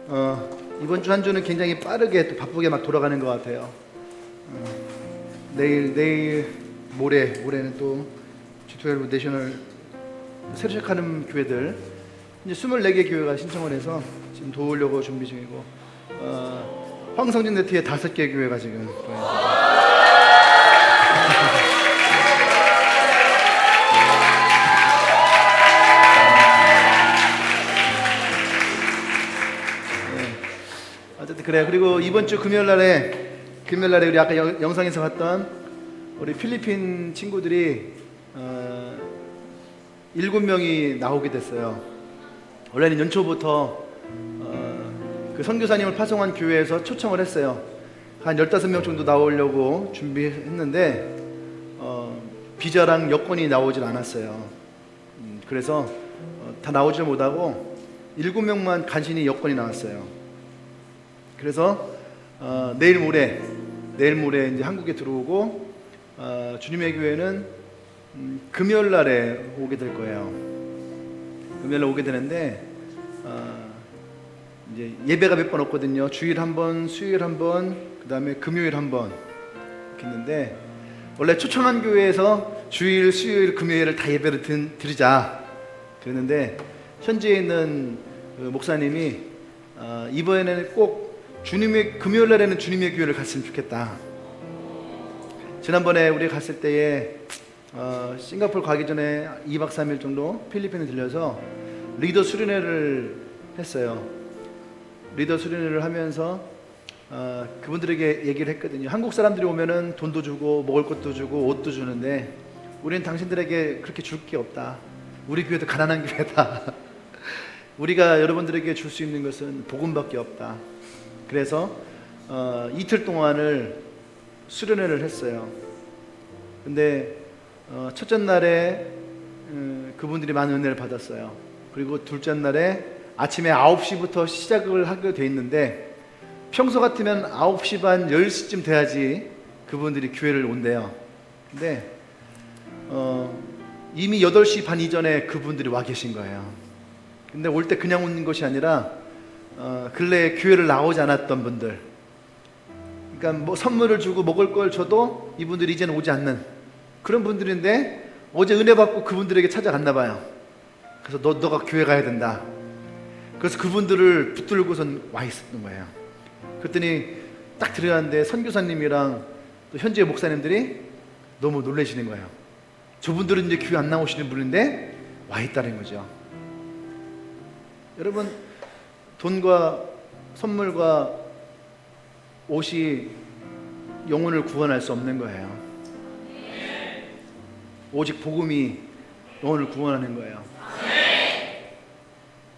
이번 주 한 주는 굉장히 빠르게 또 바쁘게 막 돌아가는 것 같아요. 내일 모레는 또 G12 내셔널 새로 시작하는 교회들 이제 24개 교회가 신청을 해서 지금 도우려고 준비 중이고, 황성진 네트에 5개 교회가 지금 어쨌든 그래요. 그리고 이번 주 금요일날에 우리 아까 영상에서 봤던 우리 필리핀 친구들이 7명이 나오게 됐어요. 원래는 연초부터 그 선교사님을 파송한 교회에서 초청을 했어요. 한 15명 정도 나오려고 준비했는데 비자랑 여권이 나오질 않았어요. 그래서 다 나오질 못하고 7명만 간신히 여권이 나왔어요. 그래서 내일 모레 이제 한국에 들어오고, 주님의 교회는 금요일 날에 오게 될 거예요. 금요일 날 오게 되는데 이제 예배가 몇 번 없거든요. 주일 한 번, 수요일 한 번, 그 다음에 금요일 한 번 이렇게 있는데, 원래 초청한 교회에서 주일, 수요일, 금요일을 다 예배를 드리자 그랬는데, 현지에 있는 그 목사님이 이번에는 꼭 금요일 날에는 주님의 교회를 갔으면 좋겠다. 지난번에 우리 갔을 때에 싱가포르 가기 전에 2박 3일 정도 필리핀에 들려서 리더 수련회를 했어요. 리더 수련회를 하면서 그분들에게 얘기를 했거든요. 한국 사람들이 오면은 돈도 주고 먹을 것도 주고 옷도 주는데 우리는 당신들에게 그렇게 줄 게 없다. 우리 교회도 가난한 교회다. 우리가 여러분들에게 줄 수 있는 것은 복음밖에 없다. 그래서 이틀 동안을 수련회를 했어요. 근데 첫째 날에 그분들이 많은 은혜를 받았어요. 그리고 둘째 날에 아침에 9시부터 시작을 하게 돼 있는데, 평소 같으면 9시 반 10시쯤 돼야지 그분들이 교회를 온대요. 근데 이미 8시 반 이전에 그분들이 와 계신 거예요. 근데 올 때 그냥 온 것이 아니라 근래에 교회를 나오지 않았던 분들, 그러니까 뭐 선물을 주고 먹을 걸 줘도 이분들이 이제는 오지 않는 그런 분들인데, 어제 은혜 받고 그분들에게 찾아갔나 봐요. 그래서 너가 교회 가야 된다. 그래서 그분들을 붙들고선 와 있었던 거예요. 그랬더니 딱 들어갔는데 선교사님이랑 또 현지의 목사님들이 너무 놀라시는 거예요. 저분들은 이제 교회 안 나오시는 분인데 와 있다는 거죠. 여러분, 돈과 선물과 옷이 영혼을 구원할 수 없는 거예요. 오직 복음이 영혼을 구원하는 거예요.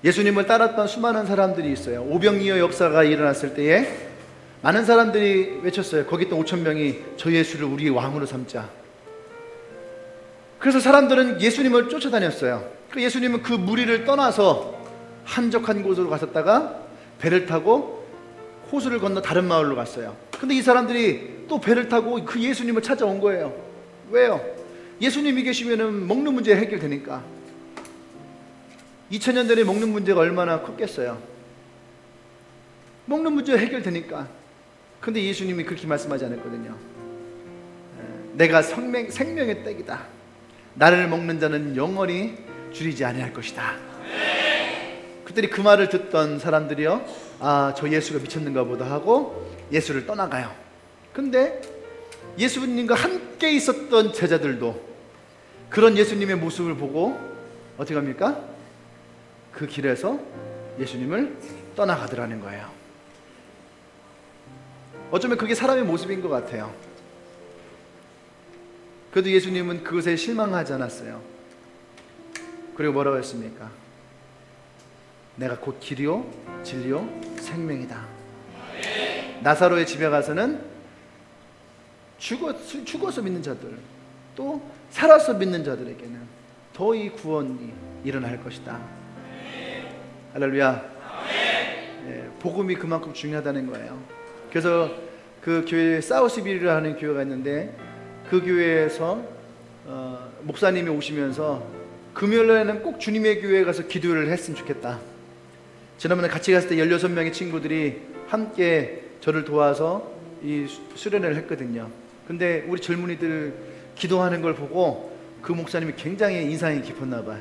예수님을 따랐던 수많은 사람들이 있어요. 오병이어 역사가 일어났을 때에 많은 사람들이 외쳤어요. 거기 있던 5,000명이 저 예수를 우리의 왕으로 삼자. 그래서 사람들은 예수님을 쫓아다녔어요. 예수님은 그 무리를 떠나서 한적한 곳으로 가셨다가 배를 타고 호수를 건너 다른 마을로 갔어요. 근데 이 사람들이 또 배를 타고 그 예수님을 찾아온 거예요. 왜요? 예수님이 계시면은 먹는 문제 해결되니까. 2000년 전에 먹는 문제가 얼마나 컸겠어요. 먹는 문제 해결되니까. 근데 예수님이 그렇게 말씀하지 않았거든요. 내가 생명의 떡이다. 나를 먹는 자는 영원히 줄이지 아니할 것이다. 그들이 그 말을 듣던 사람들이요, 저 예수가 미쳤는가 보다 하고 예수를 떠나가요. 근데 예수님과 함께 있었던 제자들도 그런 예수님의 모습을 보고 어떻게 합니까? 그 길에서 예수님을 떠나가더라는 거예요. 어쩌면 그게 사람의 모습인 것 같아요. 그래도 예수님은 그것에 실망하지 않았어요. 그리고 뭐라고 했습니까? 내가 곧 길이요 진리요 생명이다. 나사로의 집에 가서는 죽어서 믿는 자들, 또 살아서 믿는 자들에게는 더 이 구원이 일어날 것이다. 할렐루야. 복음이 그만큼 중요하다는 거예요. 그래서 그 교회에 사우스빌이라는 교회가 있는데, 그 교회에서 목사님이 오시면서 금요일에는 꼭 주님의 교회에 가서 기도를 했으면 좋겠다. 지난번에 같이 갔을 때 16명의 친구들이 함께 저를 도와서 이 수련회를 했거든요. 근데 우리 젊은이들 기도하는 걸 보고 그 목사님이 굉장히 인상이 깊었나 봐요.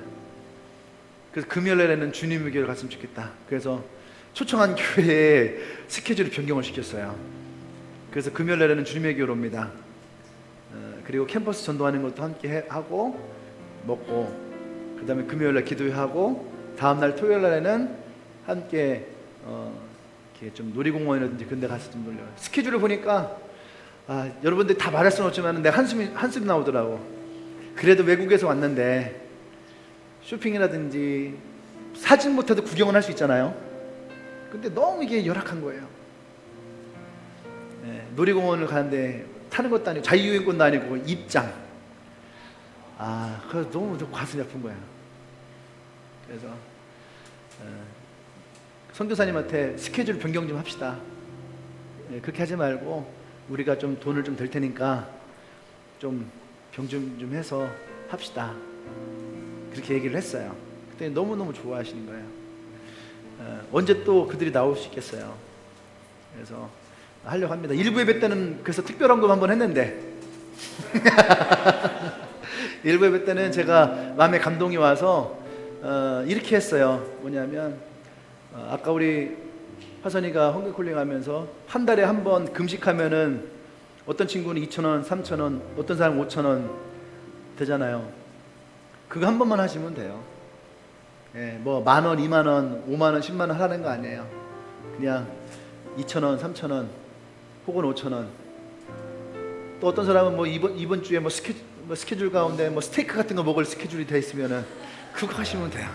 그래서 금요일에는 주님의 교회를 갔으면 좋겠다. 그래서 초청한 교회에 스케줄을 변경을 시켰어요. 그래서 금요일에는 주님의 교회로 옵니다. 그리고 캠퍼스 전도하는 것도 함께 하고 먹고, 그 다음에 금요일에 기도하고, 다음날 토요일날에는 함께 이렇게 좀 놀이공원이라든지 그런 데 가서 좀 놀려요. 스케줄을 보니까 여러분들이 다 말할 수는 없지만 내 한숨이 나오더라고. 그래도 외국에서 왔는데 쇼핑이라든지 사진 못해도 구경은 할 수 있잖아요. 근데 너무 이게 열악한 거예요. 놀이공원을 가는데 타는 것도 아니고 자유여행권도 아니고 입장. 그래서 너무 가슴이 아픈 거야. 그래서 선교사님한테 스케줄 변경 좀 합시다. 그렇게 하지 말고 우리가 좀 돈을 좀 댈 테니까 좀 병 좀 해서 합시다. 그렇게 얘기를 했어요. 그때 너무너무 좋아하시는 거예요. 언제 또 그들이 나올 수 있겠어요. 그래서 하려고 합니다. 일부 예배 때는 그래서 특별 헌금 한번 했는데 일부 예배 때는 제가 마음에 감동이 와서 이렇게 했어요. 뭐냐면 아까 우리 화선이가 헝그콜링 하면서 한 달에 한 번 금식하면은 어떤 친구는 2,000원, 3,000원, 어떤 사람은 5,000원 되잖아요. 그거 한 번만 하시면 돼요. 뭐 10,000원, 20,000원, 50,000원, 10,000원 하라는 거 아니에요. 그냥 2,000원, 3,000원 혹은 5,000원. 또 어떤 사람은 뭐 이번 주에 뭐 스케줄 가운데 뭐 스테이크 같은 거 먹을 스케줄이 돼 있으면은 그거 하시면 돼요.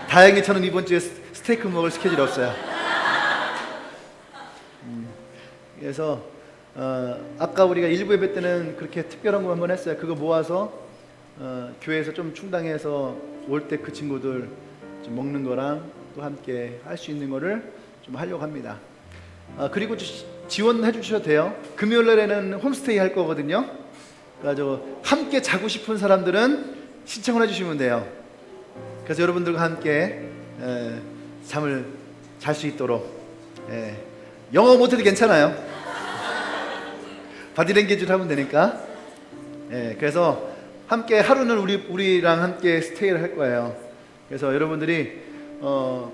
다행히 저는 이번 주에 스테이크 먹을 스케줄이 없어요. 그래서 아까 우리가 일부 예배 때는 그렇게 특별한 거 한번 했어요. 그거 모아서 교회에서 좀 충당해서 올 때 그 친구들 좀 먹는 거랑 또 함께 할 수 있는 거를 좀 하려고 합니다. 그리고 지원해 주셔도 돼요. 금요일날에는 홈스테이 할 거거든요. 그래서 함께 자고 싶은 사람들은 신청을 해주시면 돼요. 그래서 여러분들과 함께 잠을 잘 수 있도록. 영어 못해도 괜찮아요. 바디랭귀지를 하면 되니까. 그래서 함께 하루는 우리랑 함께 스테이를 할 거예요. 그래서 여러분들이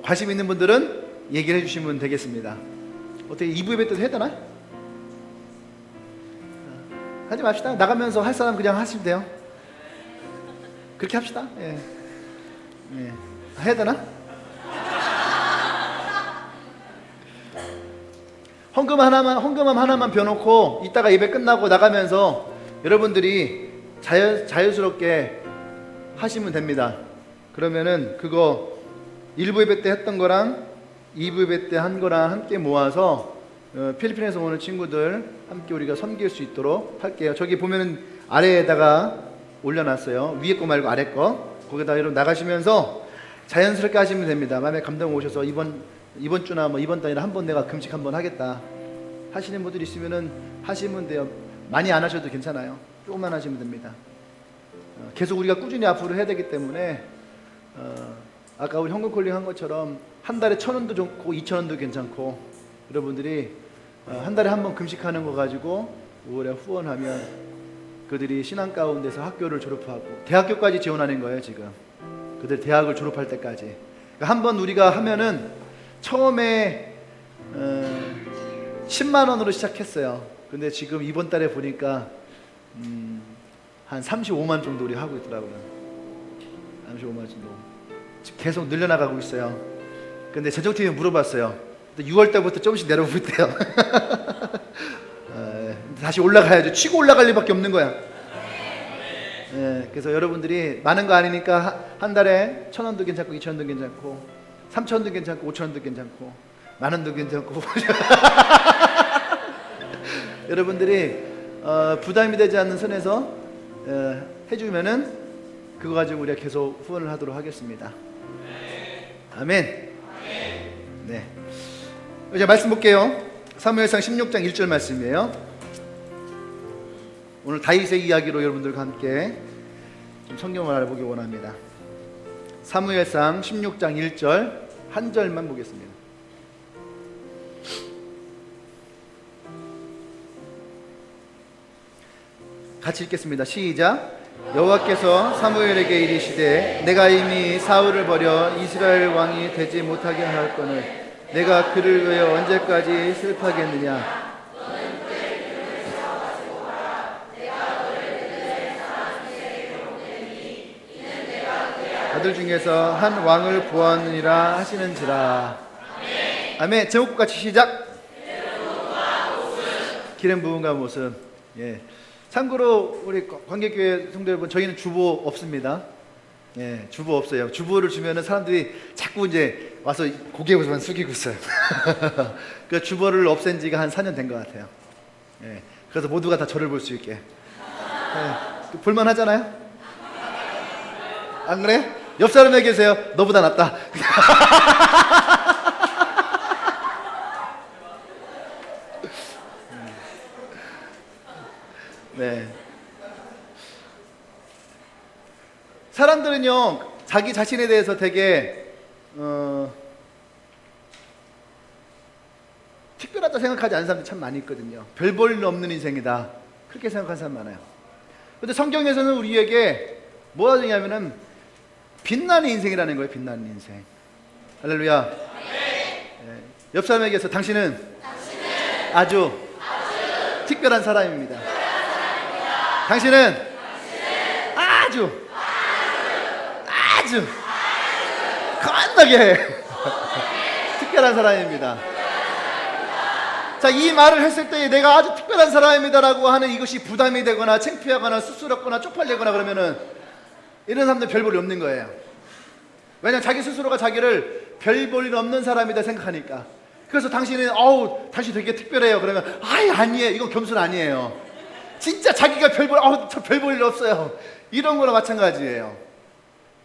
관심 있는 분들은 얘기를 해주시면 되겠습니다. 어떻게 2부 예배 때도 해야 되나? 하지 맙시다. 나가면서 할 사람 그냥 하시면 돼요. 그렇게 합시다. 해야 되나? 헌금 하나만 벼놓고 이따가 예배 끝나고 나가면서 여러분들이 자연스럽게 하시면 됩니다. 그러면은 그거 1부 예배 때 했던 거랑 2부 예배 때 한 거랑 함께 모아서 필리핀에서 오는 친구들 함께 우리가 섬길 수 있도록 할게요. 저기 보면은 아래에다가 올려놨어요. 위에 거 말고 아래 거. 거기다 여러분 나가시면서 자연스럽게 하시면 됩니다. 마음에 감동 오셔서 이번 주나 뭐 이번 달이나 한 번 내가 금식 한번 하겠다 하시는 분들 있으면은 하시면 돼요. 많이 안 하셔도 괜찮아요. 조금만 하시면 됩니다. 계속 우리가 꾸준히 앞으로 해야 되기 때문에 아까 우리 헌금콜링 한 것처럼 한 달에 1,000원도 좋고 2,000원도 괜찮고 여러분들이 한 달에 한 번 금식하는 거 가지고 5월에 후원하면 그들이 신앙 가운데서 학교를 졸업하고 대학교까지 지원하는 거예요. 지금 그들 대학을 졸업할 때까지. 그러니까 한번 우리가 하면은 처음에 10만 원으로 시작했어요. 근데 지금 이번 달에 보니까 한 35만 정도 우리 하고 있더라고요. 35만 정도. 지금 계속 늘려나가고 있어요. 근데 재정팀이 물어봤어요. 6월 달부터 조금씩 내려오고 있대요. 다시 올라가야죠. 치고 올라갈 일밖에 없는 거야. 그래서 여러분들이 많은 거 아니니까 한 달에 1,000원도 괜찮고 2,000원도 괜찮고 3,000원도 괜찮고 5,000원도 괜찮고 만원도 괜찮고 여러분들이 부담이 되지 않는 선에서 해주면은 그거 가지고 우리가 계속 후원을 하도록 하겠습니다. 아멘. 네. 이제 말씀 볼게요. 사무엘상 16장 1절 말씀이에요. 오늘 다윗의 이야기로 여러분들과 함께 좀 성경을 알아보기 원합니다. 사무엘상 16장 1절 한 절만 보겠습니다. 같이 읽겠습니다. 시작. 여호와께서 사무엘에게 이르시되 내가 이미 사울을 버려 이스라엘 왕이 되지 못하게 하였거늘 내가 그를 위하여 언제까지 슬퍼하겠느냐. 아들 중에서 한 왕을 보았느니라 하시는지라. 아멘. 제목과 같이 시작. 기름 부음과 모습. 예. 참고로 우리 관객교회 성도 여러분, 저희는 주보 없습니다. 예, 주보 없어요. 주보를 주면은 사람들이 자꾸 이제 와서 고개만 숙이고 있어요. 그 주보를 없앤 지가 한 4년 된 것 같아요. 예, 그래서 모두가 다 저를 볼 수 있게. 예, 볼만 하잖아요? 안 그래? 옆 사람에게 계세요. 너보다 낫다. 네. 사람들은요, 자기 자신에 대해서 되게 특별하다 생각하지 않는 사람들이 참 많이 있거든요. 별 볼 일 없는 인생이다, 그렇게 생각하는 사람 많아요. 그런데 성경에서는 우리에게 뭐가 되냐면은 빛나는 인생이라는 거예요. 빛나는 인생. 할렐루야. 네. 옆 사람에게서 당신은 아주 특별한 사람입니다. 당신은 아주 겁나게 특별한 사람입니다. 자, 이 말을 했을 때 내가 아주 특별한 사람입니다라고 하는 이것이 부담이 되거나 창피하거나 쑥스럽거나 쪽팔리거나 그러면은 이런 사람들 별 볼 일 없는 거예요. 왜냐하면 자기 스스로가 자기를 별 볼 일 없는 사람이다 생각하니까. 그래서 당신은 당신 되게 특별해요. 그러면 아니에요. 이건 겸손 아니에요. 진짜 자기가 저 별 볼 일 없어요. 이런 거나 마찬가지예요.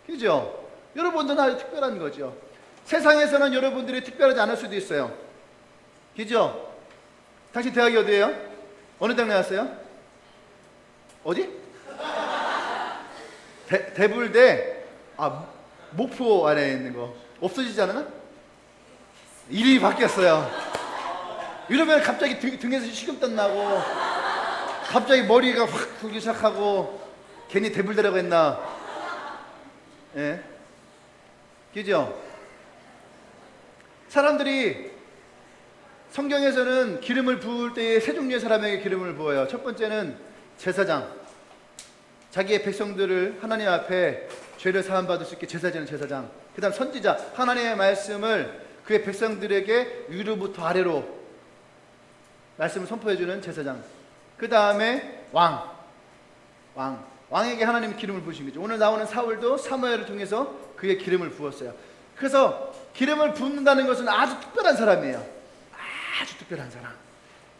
그죠? 여러분들은 아주 특별한 거죠. 세상에서는 여러분들이 특별하지 않을 수도 있어요. 그죠? 당신 대학이 어디예요? 어느 대학 나왔어요? 어디? 대불대. 목포 안에 있는 거 없어지지 않았나? 이름이 바뀌었어요. 이러면 갑자기 등에서 식은땀 나고 갑자기 머리가 확 풀기 시작하고 괜히 대불대라고 했나? 예, 그죠? 사람들이 성경에서는 기름을 부을 때에 세 종류의 사람에게 기름을 부어요. 첫 번째는 제사장, 자기의 백성들을 하나님 앞에 죄를 사함받을 수 있게 제사지는 제사장. 그 다음 선지자, 하나님의 말씀을 그의 백성들에게 위로부터 아래로 말씀을 선포해주는 제사장. 그 다음에 왕에게 하나님이 기름을 부으신 거죠. 오늘 나오는 사울도 사무엘을 통해서 그의 기름을 부었어요. 그래서 기름을 붓는다는 것은 아주 특별한 사람이에요. 아주 특별한 사람.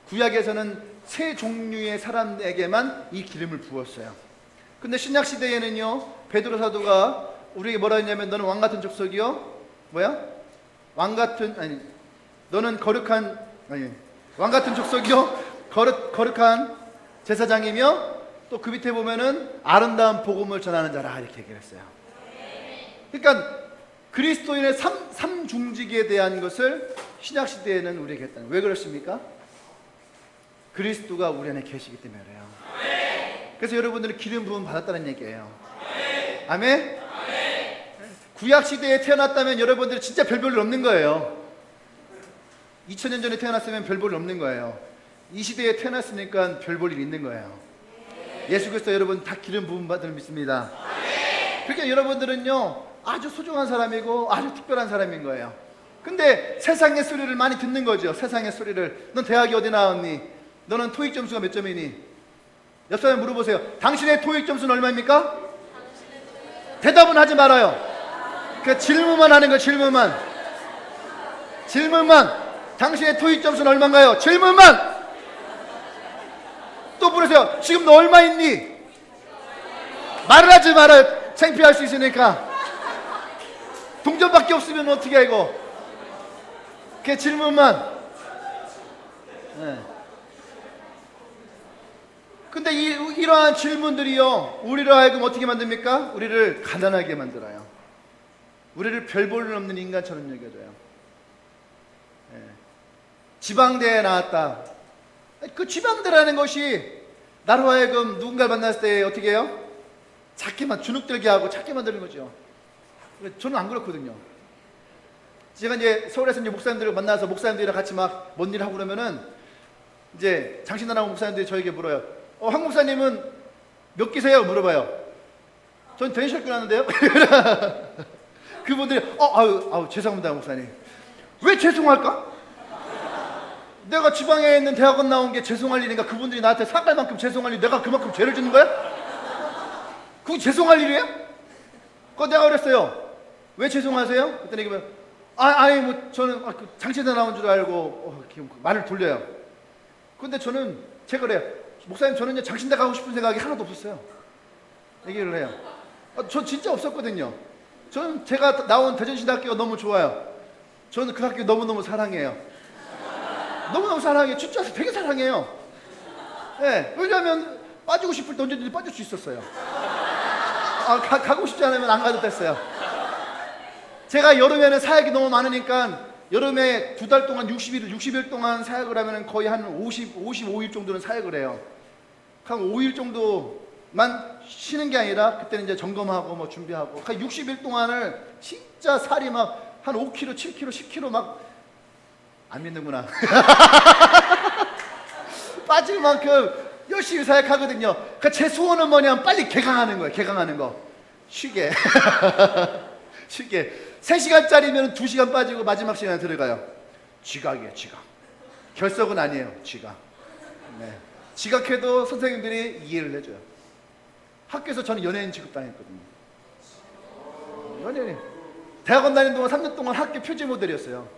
구약에서는 세 종류의 사람에게만 이 기름을 부었어요. 근데 신약 시대에는요, 베드로 사도가 우리에게 뭐라 했냐면 너는 왕 같은 족속이요, 왕 같은 족속이요, 거룩한 제사장이며 또 그 밑에 보면은 아름다운 복음을 전하는 자라, 이렇게 얘기를 했어요. 그러니까 그리스도인의 삼중직에 대한 것을 신약 시대에는 우리에게 했다는. 왜 그렇습니까? 그리스도가 우리 안에 계시기 때문에 그래요. 그래서 여러분들은 기름 부음 받았다는 얘기예요. 아멘? 구약 시대에 태어났다면 여러분들은 진짜 별 볼 일 없는 거예요. 2000년 전에 태어났으면 별 볼 일 없는 거예요. 이 시대에 태어났으니까 별 볼 일 있는 거예요. 예수 그리스도 여러분 다 기름 부음 받을 믿습니다. 그러니까 여러분들은요, 아주 소중한 사람이고 아주 특별한 사람인 거예요. 근데 세상의 소리를 많이 듣는 거죠. 세상의 소리를. 넌 대학이 어디 나왔니? 너는 토익 점수가 몇 점이니? 옆 사람 물어보세요. 당신의 토익 점수는 얼마입니까? 대답은 하지 말아요. 그 질문만 하는 거예요. 질문만. 당신의 토익 점수는 얼마인가요? 질문만. 또 물으세요. 지금 너 얼마 있니? 말을 하지 말아요. 창피할 수 있으니까. 동전밖에 없으면 어떻게 해 이거? 그 질문만. 네. 근데 이러한 질문들이요, 우리로 하여금 어떻게 만듭니까? 우리를 가난하게 만들어요. 우리를 별 볼 일 없는 인간처럼 여겨줘요. 예. 지방대에 나왔다. 그 지방대라는 것이 나로 하여금 누군가를 만났을 때 어떻게 해요? 작게만 주눅들게 하고 작게 만드는 거죠. 저는 안 그렇거든요. 제가 이제 서울에서 이제 목사님들을 만나서 목사님들이랑 같이 막 뭔 일 하고 그러면은 이제 장신단하고 목사님들이 저에게 물어요. 황 목사님은 몇 기세요? 물어봐요. 전 대니셜 하는데요. 그분들이 아유 죄송합니다 목사님. 왜 죄송할까? 내가 지방에 있는 대학원 나온 게 죄송할 일인가? 그분들이 나한테 사갈 만큼 죄송할 일, 내가 그만큼 죄를 짓는 거야? 그게 죄송할 일이에요? 그거 내가 그랬어요. 왜 죄송하세요? 그랬더니 이게 아니 뭐 저는 장신대 나온 줄 알고 말을 돌려요. 근데 저는 제가 그래요. 목사님 저는 장신대 가고 싶은 생각이 하나도 없었어요. 얘기를 해요. 저 진짜 없었거든요. 저는 제가 나온 대전신학교가 너무 좋아요. 저는 그 학교 너무너무 사랑해요. 너무너무 사랑해요. 진짜 되게 사랑해요. 네, 왜냐하면 빠지고 싶을 때 언제든지 빠질 수 있었어요. 가고 싶지 않으면 안 가도 됐어요. 제가 여름에는 사역이 너무 많으니까 여름에 2달 동안 60일 동안 사역을 하면 거의 한 55일 정도는 사역을 해요. 한 5일 정도만 쉬는 게 아니라 그때는 이제 점검하고 뭐 준비하고 60일 동안을 진짜 살이 막 한 5kg, 7kg, 10kg 막 안 믿는구나. 빠질 만큼 열심히 사역하거든요. 그러니까 제 소원은 뭐냐면 빨리 개강하는 거예요. 개강하는 거. 쉬게. 쉬게. 3시간짜리면 2시간 빠지고 마지막 시간에 들어가요. 지각이에요. 지각. 결석은 아니에요. 지각. 네. 지각해도 선생님들이 이해를 해줘요. 학교에서 저는 연예인 취급당했거든요. 연예인. 대학원 다니는 동안 3년 동안 학교 표지 모델이었어요.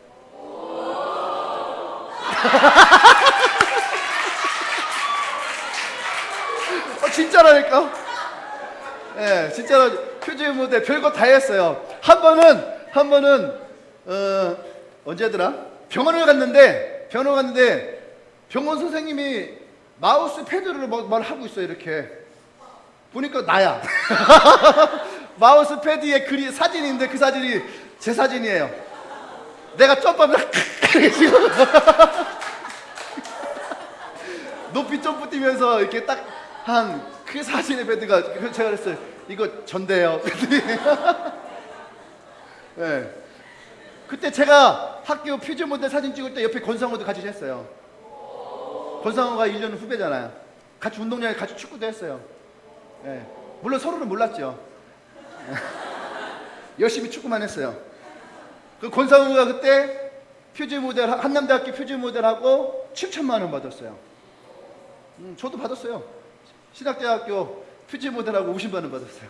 진짜라니까. 네, 진짜로 표지 모델 별거 다 했어요. 한 번은 언제더라? 병원을 갔는데 병원 선생님이 마우스 패드로 뭘 하고 있어요. 이렇게 보니까 나야. 마우스 패드에 사진인데 그 사진이 제 사진이에요. 내가 점프하면 높이 점프 뛰면서 이렇게 딱 한 그 사진의 패드가 제가 그랬어요. 이거 전데요. 네. 그때 제가 학교 표지 모델 사진 찍을 때 옆에 권상우도 같이 했어요. 권상우가 1년 후배잖아요. 같이 운동장에 같이 축구도 했어요. 네. 물론 서로는 몰랐죠. 열심히 축구만 했어요. 그 권상우가 그때 표지 모델 한남대학교 표지 모델하고 7천만 원 받았어요. 저도 받았어요. 신학대학교 표지 모델하고 50만 원 받았어요.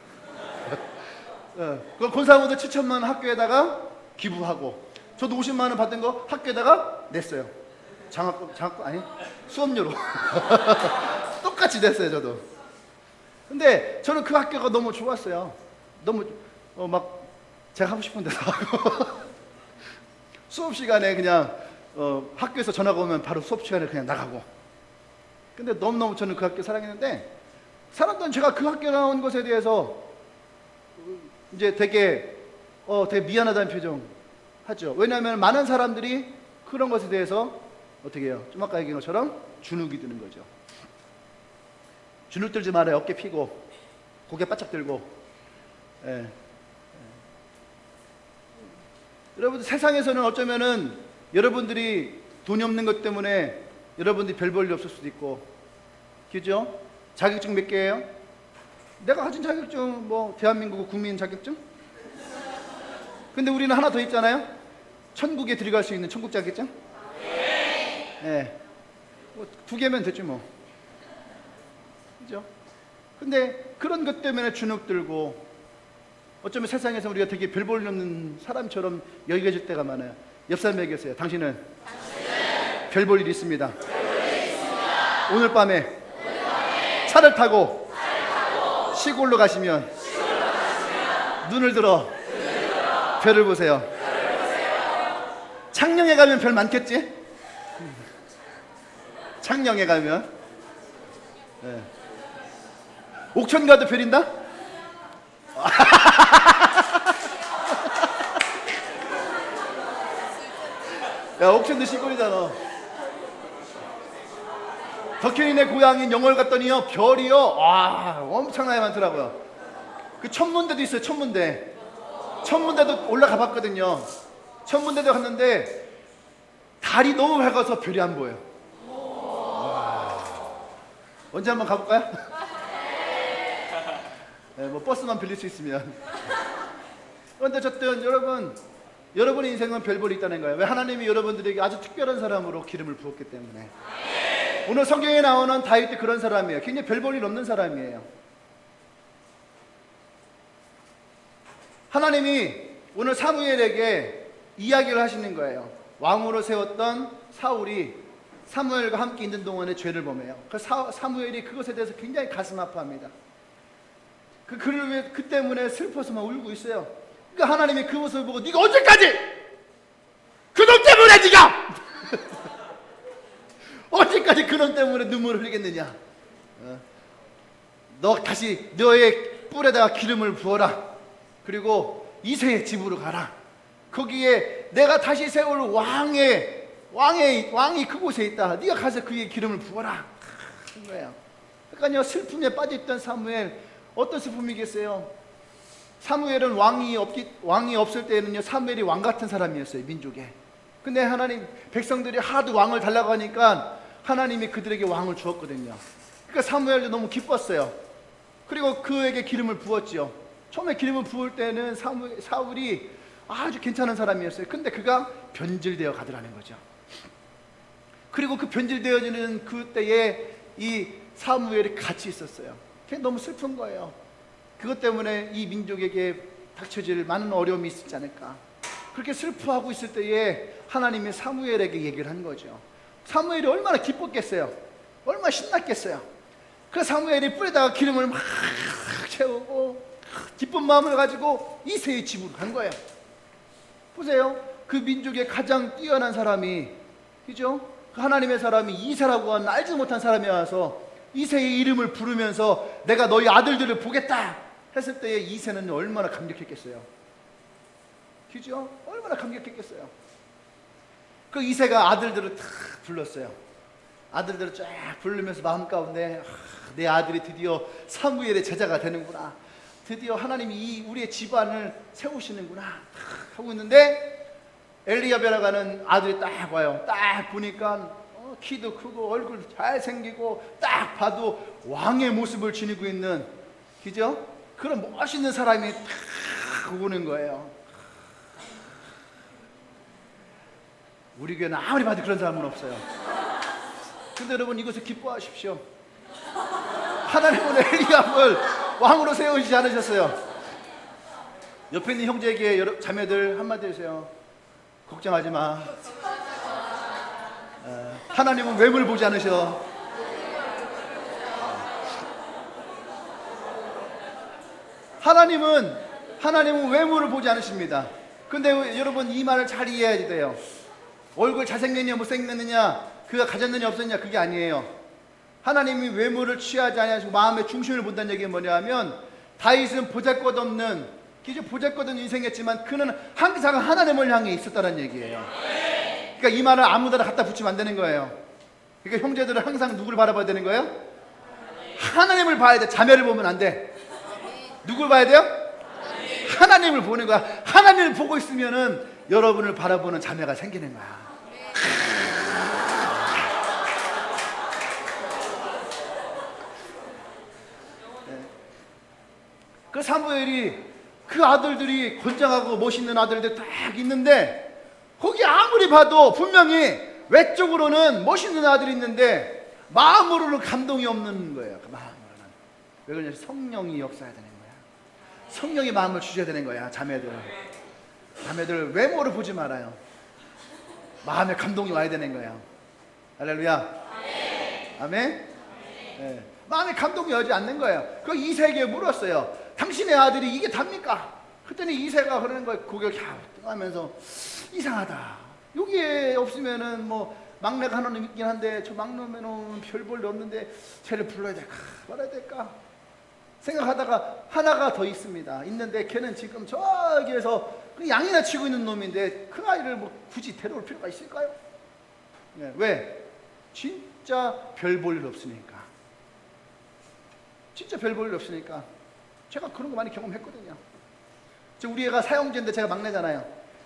그 권상우도 7천만 원 학교에다가 기부하고 저도 50만 원 받은 거 학교에다가 냈어요. 장학금 아니 수업료로. 똑같이 냈어요 저도. 근데 저는 그 학교가 너무 좋았어요. 너무 막 제가 하고 싶은 데서 하고 수업 시간에 그냥 학교에서 전화가 오면 바로 수업 시간에 그냥 나가고. 근데 너무너무 저는 그 학교 사랑했는데 사람들은 제가 그 학교 나온 것에 대해서 이제 되게 미안하다는 표정 하죠. 왜냐하면 많은 사람들이 그런 것에 대해서 어떻게 해요? 좀 아까 얘기한 것처럼 주눅이 드는 거죠. 주눅 들지 말아요. 어깨 피고 고개 바짝 들고. 예. 여러분 세상에서는 어쩌면은 여러분들이 돈이 없는 것 때문에 여러분들이 별 볼 일 없을 수도 있고, 그죠? 자격증 몇 개예요? 내가 가진 자격증 뭐 대한민국 국민 자격증? 근데 우리는 하나 더 있잖아요. 천국에 들어갈 수 있는 천국 자격증? 네. 뭐 2개면 됐지 뭐. 그죠? 근데 그런 것 때문에 주눅 들고 어쩌면 세상에서 우리가 되게 별 볼 일 없는 사람처럼 여겨질 때가 많아요. 옆 사람 얘기했어요. 당신은 별 볼 일 있습니다. 오늘 밤에 차를 타고 시골로 가시면 눈을 들어 별을 보세요. 창녕에 가면 별 많겠지? 창녕에 가면. 네. 옥천 가도 별 있나? 야, 옥천도 시골이잖아. 덕현이네 고향인 영월 갔더니요, 별이요, 와, 엄청나게 많더라고요. 그 천문대도 있어요. 천문대도 올라가 봤거든요. 천문대도 갔는데 달이 너무 밝아서 별이 안 보여요. 와. 언제 한번 가볼까요? 네, 뭐 버스만 빌릴 수 있으면. 그런데 어쨌든 여러분의 인생은 별볼이 있다는 거예요. 왜? 하나님이 여러분들에게 아주 특별한 사람으로 기름을 부었기 때문에. 오늘 성경에 나오는 다윗도 그런 사람이에요. 굉장히 별볼일 없는 사람이에요. 하나님이 오늘 사무엘에게 이야기를 하시는 거예요. 왕으로 세웠던 사울이 사무엘과 함께 있는 동안에 죄를 범해요. 그 사무엘이 그것에 대해서 굉장히 가슴 아파합니다. 그 때문에 슬퍼서 막 울고 있어요. 그러니까 하나님이 그 모습을 보고, 네가 언제까지 그놈 때문에 네가 언제까지 그놈 때문에 눈물을 흘리겠느냐? 너 다시 너의 뿔에다가 기름을 부어라. 그리고 이새의 집으로 가라. 거기에 내가 다시 세울 왕이 그곳에 있다. 네가 가서 그의 기름을 부어라. 그런 거예요. 그러니까요, 슬픔에 빠져있던 사무엘, 어떤 슬픔이겠어요? 사무엘은 왕이 없을 때에는요, 사무엘이 왕 같은 사람이었어요, 민족에. 근데 하나님 백성들이 하도 왕을 달라고 하니까 하나님이 그들에게 왕을 주었거든요. 그러니까 사무엘도 너무 기뻤어요. 그리고 그에게 기름을 부었지요. 처음에 기름을 부을 때는 사울이 아주 괜찮은 사람이었어요. 근데 그가 변질되어 가더라는 거죠. 그리고 그 변질되어지는 그때에 이 사무엘이 같이 있었어요. 그게 너무 슬픈 거예요. 그것 때문에 이 민족에게 닥쳐질 많은 어려움이 있지 않을까. 그렇게 슬퍼하고 있을 때에 하나님이 사무엘에게 얘기를 한 거죠. 사무엘이 얼마나 기뻤겠어요. 얼마나 신났겠어요. 그래서 사무엘이 뿔에다가 기름을 막 채우고 기쁜 마음을 가지고 이새의 집으로 간 거예요. 보세요. 그 민족의 가장 뛰어난 사람이, 그죠? 그 하나님의 사람이 이새라고 하는 알지 못한 사람이 와서 이새의 이름을 부르면서 내가 너희 아들들을 보겠다 했을 때에 이새는 얼마나 감격했겠어요. 그죠? 얼마나 감격했겠어요. 그 이새가 아들들을 탁 불렀어요. 아들들을 쫙 부르면서 마음 가운데, 내 아들이 드디어 사무엘의 제자가 되는구나. 드디어 하나님이 우리의 집안을 세우시는구나 하고 있는데, 엘리야베라고 하는 아들이 딱 와요. 딱 보니까 키도 크고 얼굴 잘생기고 딱 봐도 왕의 모습을 지니고 있는, 그죠? 그런 멋있는 사람이 딱 오는 거예요. 우리 교회는 아무리 봐도 그런 사람은 없어요. 근데 여러분, 이것을 기뻐하십시오. 하나님은 엘리압을 왕으로 세우시지 않으셨어요. 옆에 있는 형제에게 자매들 한마디 해주세요. 걱정하지 마. 하나님은 외모를 보지 않으셔. 하나님은 외모를 보지 않으십니다. 근데 여러분, 이 말을 잘 이해해야 돼요. 얼굴 잘생겼냐 못생겼느냐, 그가 가졌느냐 없었느냐, 그게 아니에요. 하나님이 외모를 취하지 않으시고 마음의 중심을 본다는 얘기는 뭐냐 하면, 다윗은 보잘것없는, 보잘것없는 인생이었지만 그는 항상 하나님을 향해 있었다는 얘기예요. 그러니까 이 말을 아무데나 갖다 붙이면 안 되는 거예요. 그러니까 형제들은 항상 누굴 바라봐야 되는 거예요? 하나님을 봐야 돼. 자매를 보면 안 돼. 누굴 봐야 돼요? 하나님을 보는 거야. 하나님을 보고 있으면은 여러분을 바라보는 자매가 생기는 거야. 그 사무엘이, 그 아들들이 건장하고 멋있는 아들들 딱 있는데, 거기 아무리 봐도 분명히 외적으로는 멋있는 아들이 있는데 마음으로는 감동이 없는 거예요. 그 마음으로는. 왜 그러냐? 성령이 역사해야 되는 거야. 성령이 마음을 주셔야 되는 거야. 자매들 외모를 보지 말아요. 마음에 감동이 와야 되는 거야. 할렐루야. 아멘. 네. 마음에 감동이 오지 않는 거예요. 그 이새에게 물었어요. 당신의 아들이 이게 답니까? 그랬더니 이새가 그러는 거예요. 고개를 갸우뚱하면서, 이상하다. 여기에 없으면은 뭐 막내가 하나는 있긴 한데, 저 막내면은 별 볼 일 없는데 쟤를 불러야 될까 말아야 될까 생각하다가 하나가 더 있습니다. 있는데 걔는 지금 저기에서 양이나 치고 있는 놈인데 그 아이를 뭐 굳이 데려올 필요가 있을까요? 네, 왜? 진짜 별 볼 일 없으니까. 진짜 별 볼 일 없으니까. 제가 그런 거 많이 경험했거든요. 우리 애가 사형제인데 제가 막내잖아요.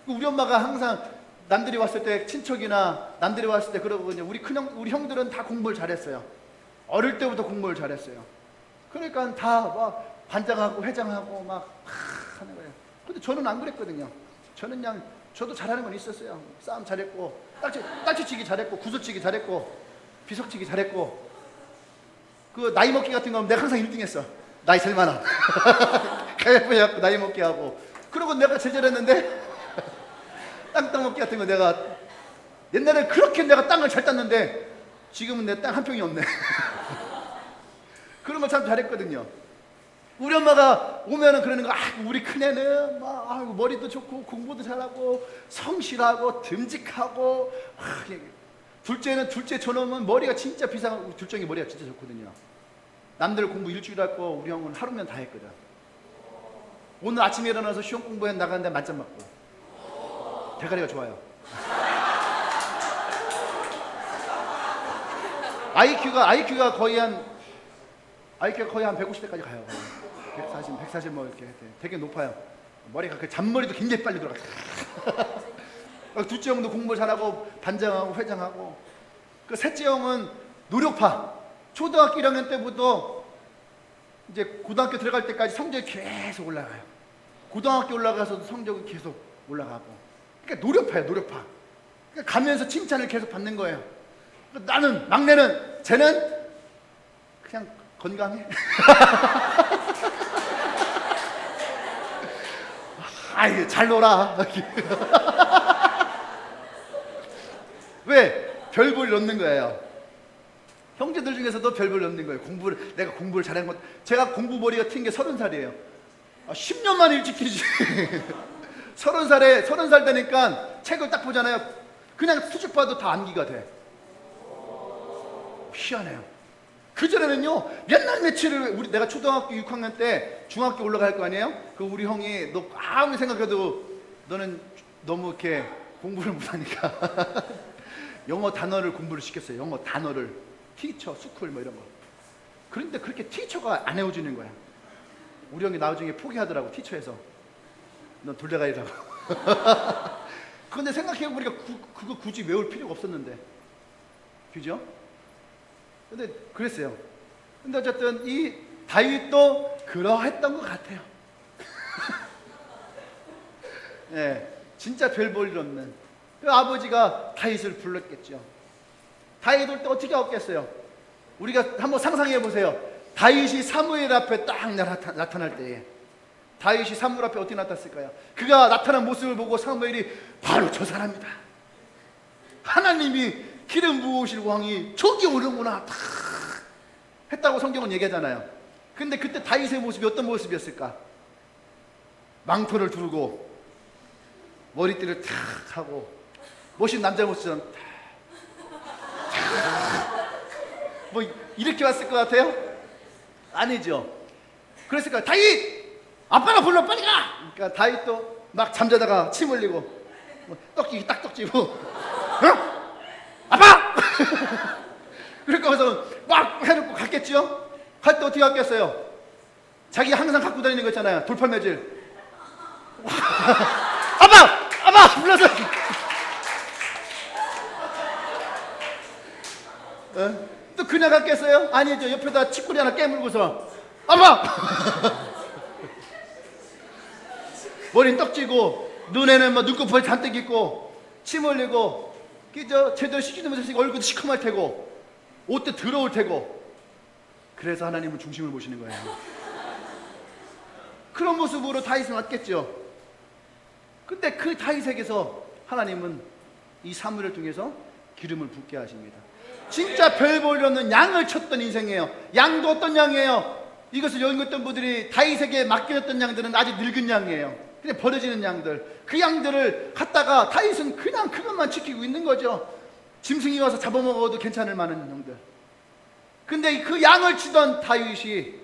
우리 엄마가 항상 남들이 왔을 때, 친척이나 남들이 왔을 때 그러거든요. 우리 형들은 다 공부를 잘했어요. 어릴 때부터 공부를 잘했어요. 그러니까 다 막 반장하고 회장하고 막 하는 거예요. 근데 저는 안 그랬거든요. 저는 그냥 저도 잘하는 건 있었어요. 싸움 잘했고, 딱지치기 잘했고, 구슬치기 잘했고, 비석치기 잘했고, 그 나이 먹기 같은 건 내가 항상 1등 했어. 나이 제일 많아. 가위바위보 해갖고 나이 먹기 하고. 그러고 내가 제일 잘했는데 땅 따먹기 같은 거 내가 옛날에 그렇게 내가 땅을 잘 땄는데 지금은 내 땅 한 평이 없네. 그런 거 참 잘했거든요. 우리 엄마가 오면은 그러는 거, 우리 큰애는 막 머리도 좋고 공부도 잘하고 성실하고 듬직하고, 둘째 저놈은 머리가 진짜 비상하고, 둘째이 머리가 진짜 좋거든요. 남들 공부 일주일 했고 우리 형은 하루면 다 했거든. 오늘 아침에 일어나서 시험 공부해 나가는데 만점 맞고. 대가리가 좋아요. IQ가 거의 한 150대까지 가요. 140 뭐 이렇게 되게 높아요. 머리가 그 잔머리도 굉장히 빨리 돌아가. 둘째 형도 공부 잘하고 반장하고 회장하고. 그 셋째 형은 노력파. 초등학교 1학년 때부터 이제 고등학교 들어갈 때까지 성적이 계속 올라가요. 고등학교 올라가서도 성적이 계속 올라가고. 그러니까 노력파예요, 노력파. 그러니까 가면서 칭찬을 계속 받는 거예요. 나는, 막내는, 쟤는 그냥 건강해. 아이, 잘 놀아. 왜? 별 볼 일 없는 거예요. 형제들 중에서도 별 볼 일 없는 거예요. 내가 공부를 잘한 것. 제가 공부 머리가 튄 게 30살이에요. 10년 만에 일찍 튀지. 30살 되니까 책을 딱 보잖아요. 그냥 수직 봐도 다 암기가 돼. 희한해요. 그전에는요, 맨날 며칠을, 내가 초등학교 6학년 때 중학교 올라갈 거 아니에요? 그 우리 형이, 너 아무리 생각해도 너는 너무 이렇게 공부를 못하니까 영어 단어를 공부를 시켰어요. 영어 단어를. 티처, 스쿨 뭐 이런 거. 그런데 그렇게 티처가 안 해오지는 거야. 우리 형이 나중에 포기하더라고, 티처에서. 넌 돌려가리라고. 그런데 생각해보니까 그거 굳이 외울 필요가 없었는데. 그죠? 근데 그랬어요. 근데 어쨌든 이 다윗도 그러했던 것 같아요. 네, 진짜 별 볼 일 없는. 그 아버지가 다윗을 불렀겠죠. 다윗 올 때 어떻게 왔겠어요? 우리가 한번 상상해 보세요. 다윗이 사무엘 앞에 딱 나타날 때에, 다윗이 사무엘 앞에 어떻게 나타났을까요? 그가 나타난 모습을 보고 사무엘이 바로 저 사람이다. 하나님이 기름 부으실 왕이 저기 오는구나 다 했다고 성경은 얘기하잖아요. 근데 그때 다윗의 모습이 어떤 모습이었을까? 망토를 두르고 머리띠를 탁 하고 멋있는 남자 모습처럼 뭐 이렇게 왔을 것 같아요? 아니죠. 그랬을까요? 다윗! 아빠가 불러 빨리 가! 그러니까 다윗도 막 잠자다가 침 흘리고 뭐 떡지기 딱 떡지고 어? 아빠! 그러니까 그래서 막 해놓고 갔겠죠? 갈 때 어떻게 갔겠어요? 자기가 항상 갖고 다니는 거 있잖아요. 돌팔매질. 아빠! 아빠! 불러서 또 그냥 갔겠어요? 아니죠. 옆에다 치구리 하나 깨물고서 아빠! 머리는 떡지고 눈에는 막 눈꺼풀 잔뜩 있고 침 흘리고 그죠? 제대로 씻지도 못해서 얼굴도 시커멀 테고 옷도 더러울 테고. 그래서 하나님은 중심을 보시는 거예요. 그런 모습으로 다윗은 왔겠죠. 근데 그 다윗에게서 하나님은 이 사무엘을 통해서 기름을 붓게 하십니다. 진짜 별 볼 일 없는 양을 쳤던 인생이에요. 양도 어떤 양이에요? 이것을 연구했던 분들이 다윗에게 맡겨졌던 양들은 아직 늙은 양이에요. 그냥 버려지는 양들. 그 양들을 갖다가 다윗은 그냥 그것만 지키고 있는 거죠. 짐승이 와서 잡아먹어도 괜찮을 만한 양들. 근데 그 양을 치던 다윗이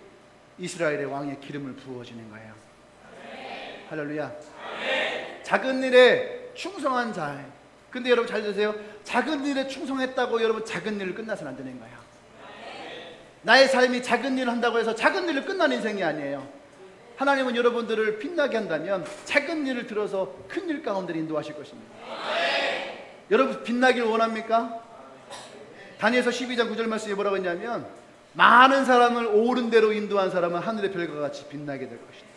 이스라엘의 왕의 기름을 부어주는 거예요. 할렐루야. 작은 일에 충성한 자. 근데 여러분 잘 들으세요. 작은 일에 충성했다고 여러분 작은 일을 끝나서는 안 되는 거예요. 나의 삶이 작은 일을 한다고 해서 작은 일을 끝나는 인생이 아니에요. 하나님은 여러분들을 빛나게 한다면 작은 일을 들어서 큰 일 가운데 인도하실 것입니다. 여러분 빛나기를 원합니까? 다니엘서 12장 9절 말씀이 뭐라고 했냐면 많은 사람을 옳은 대로 인도한 사람은 하늘의 별과 같이 빛나게 될 것이다.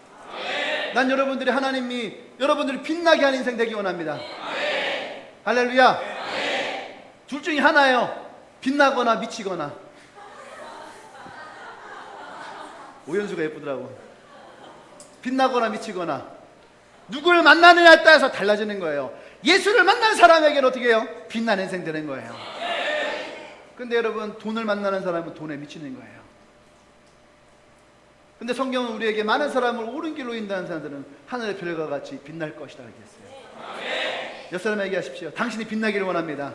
난 여러분들이 하나님이 여러분들을 빛나게 하는 인생 되기 원합니다. 할렐루야. 둘 중에 하나예요. 빛나거나 미치거나. 오연수가 예쁘더라고. 빛나거나 미치거나. 누구를 만나느냐에 따라서 달라지는 거예요. 예수를 만난 사람에게는 어떻게 해요? 빛나는 인생 되는 거예요. 근데 여러분 돈을 만나는 사람은 돈에 미치는 거예요. 근데 성경은 우리에게 많은 사람을 옳은 길로 인도하는 사람들은 하늘의 별과 같이 빛날 것이다 이렇게 했어요. 옆 사람에게 얘기하십시오. 당신이 빛나기를 원합니다.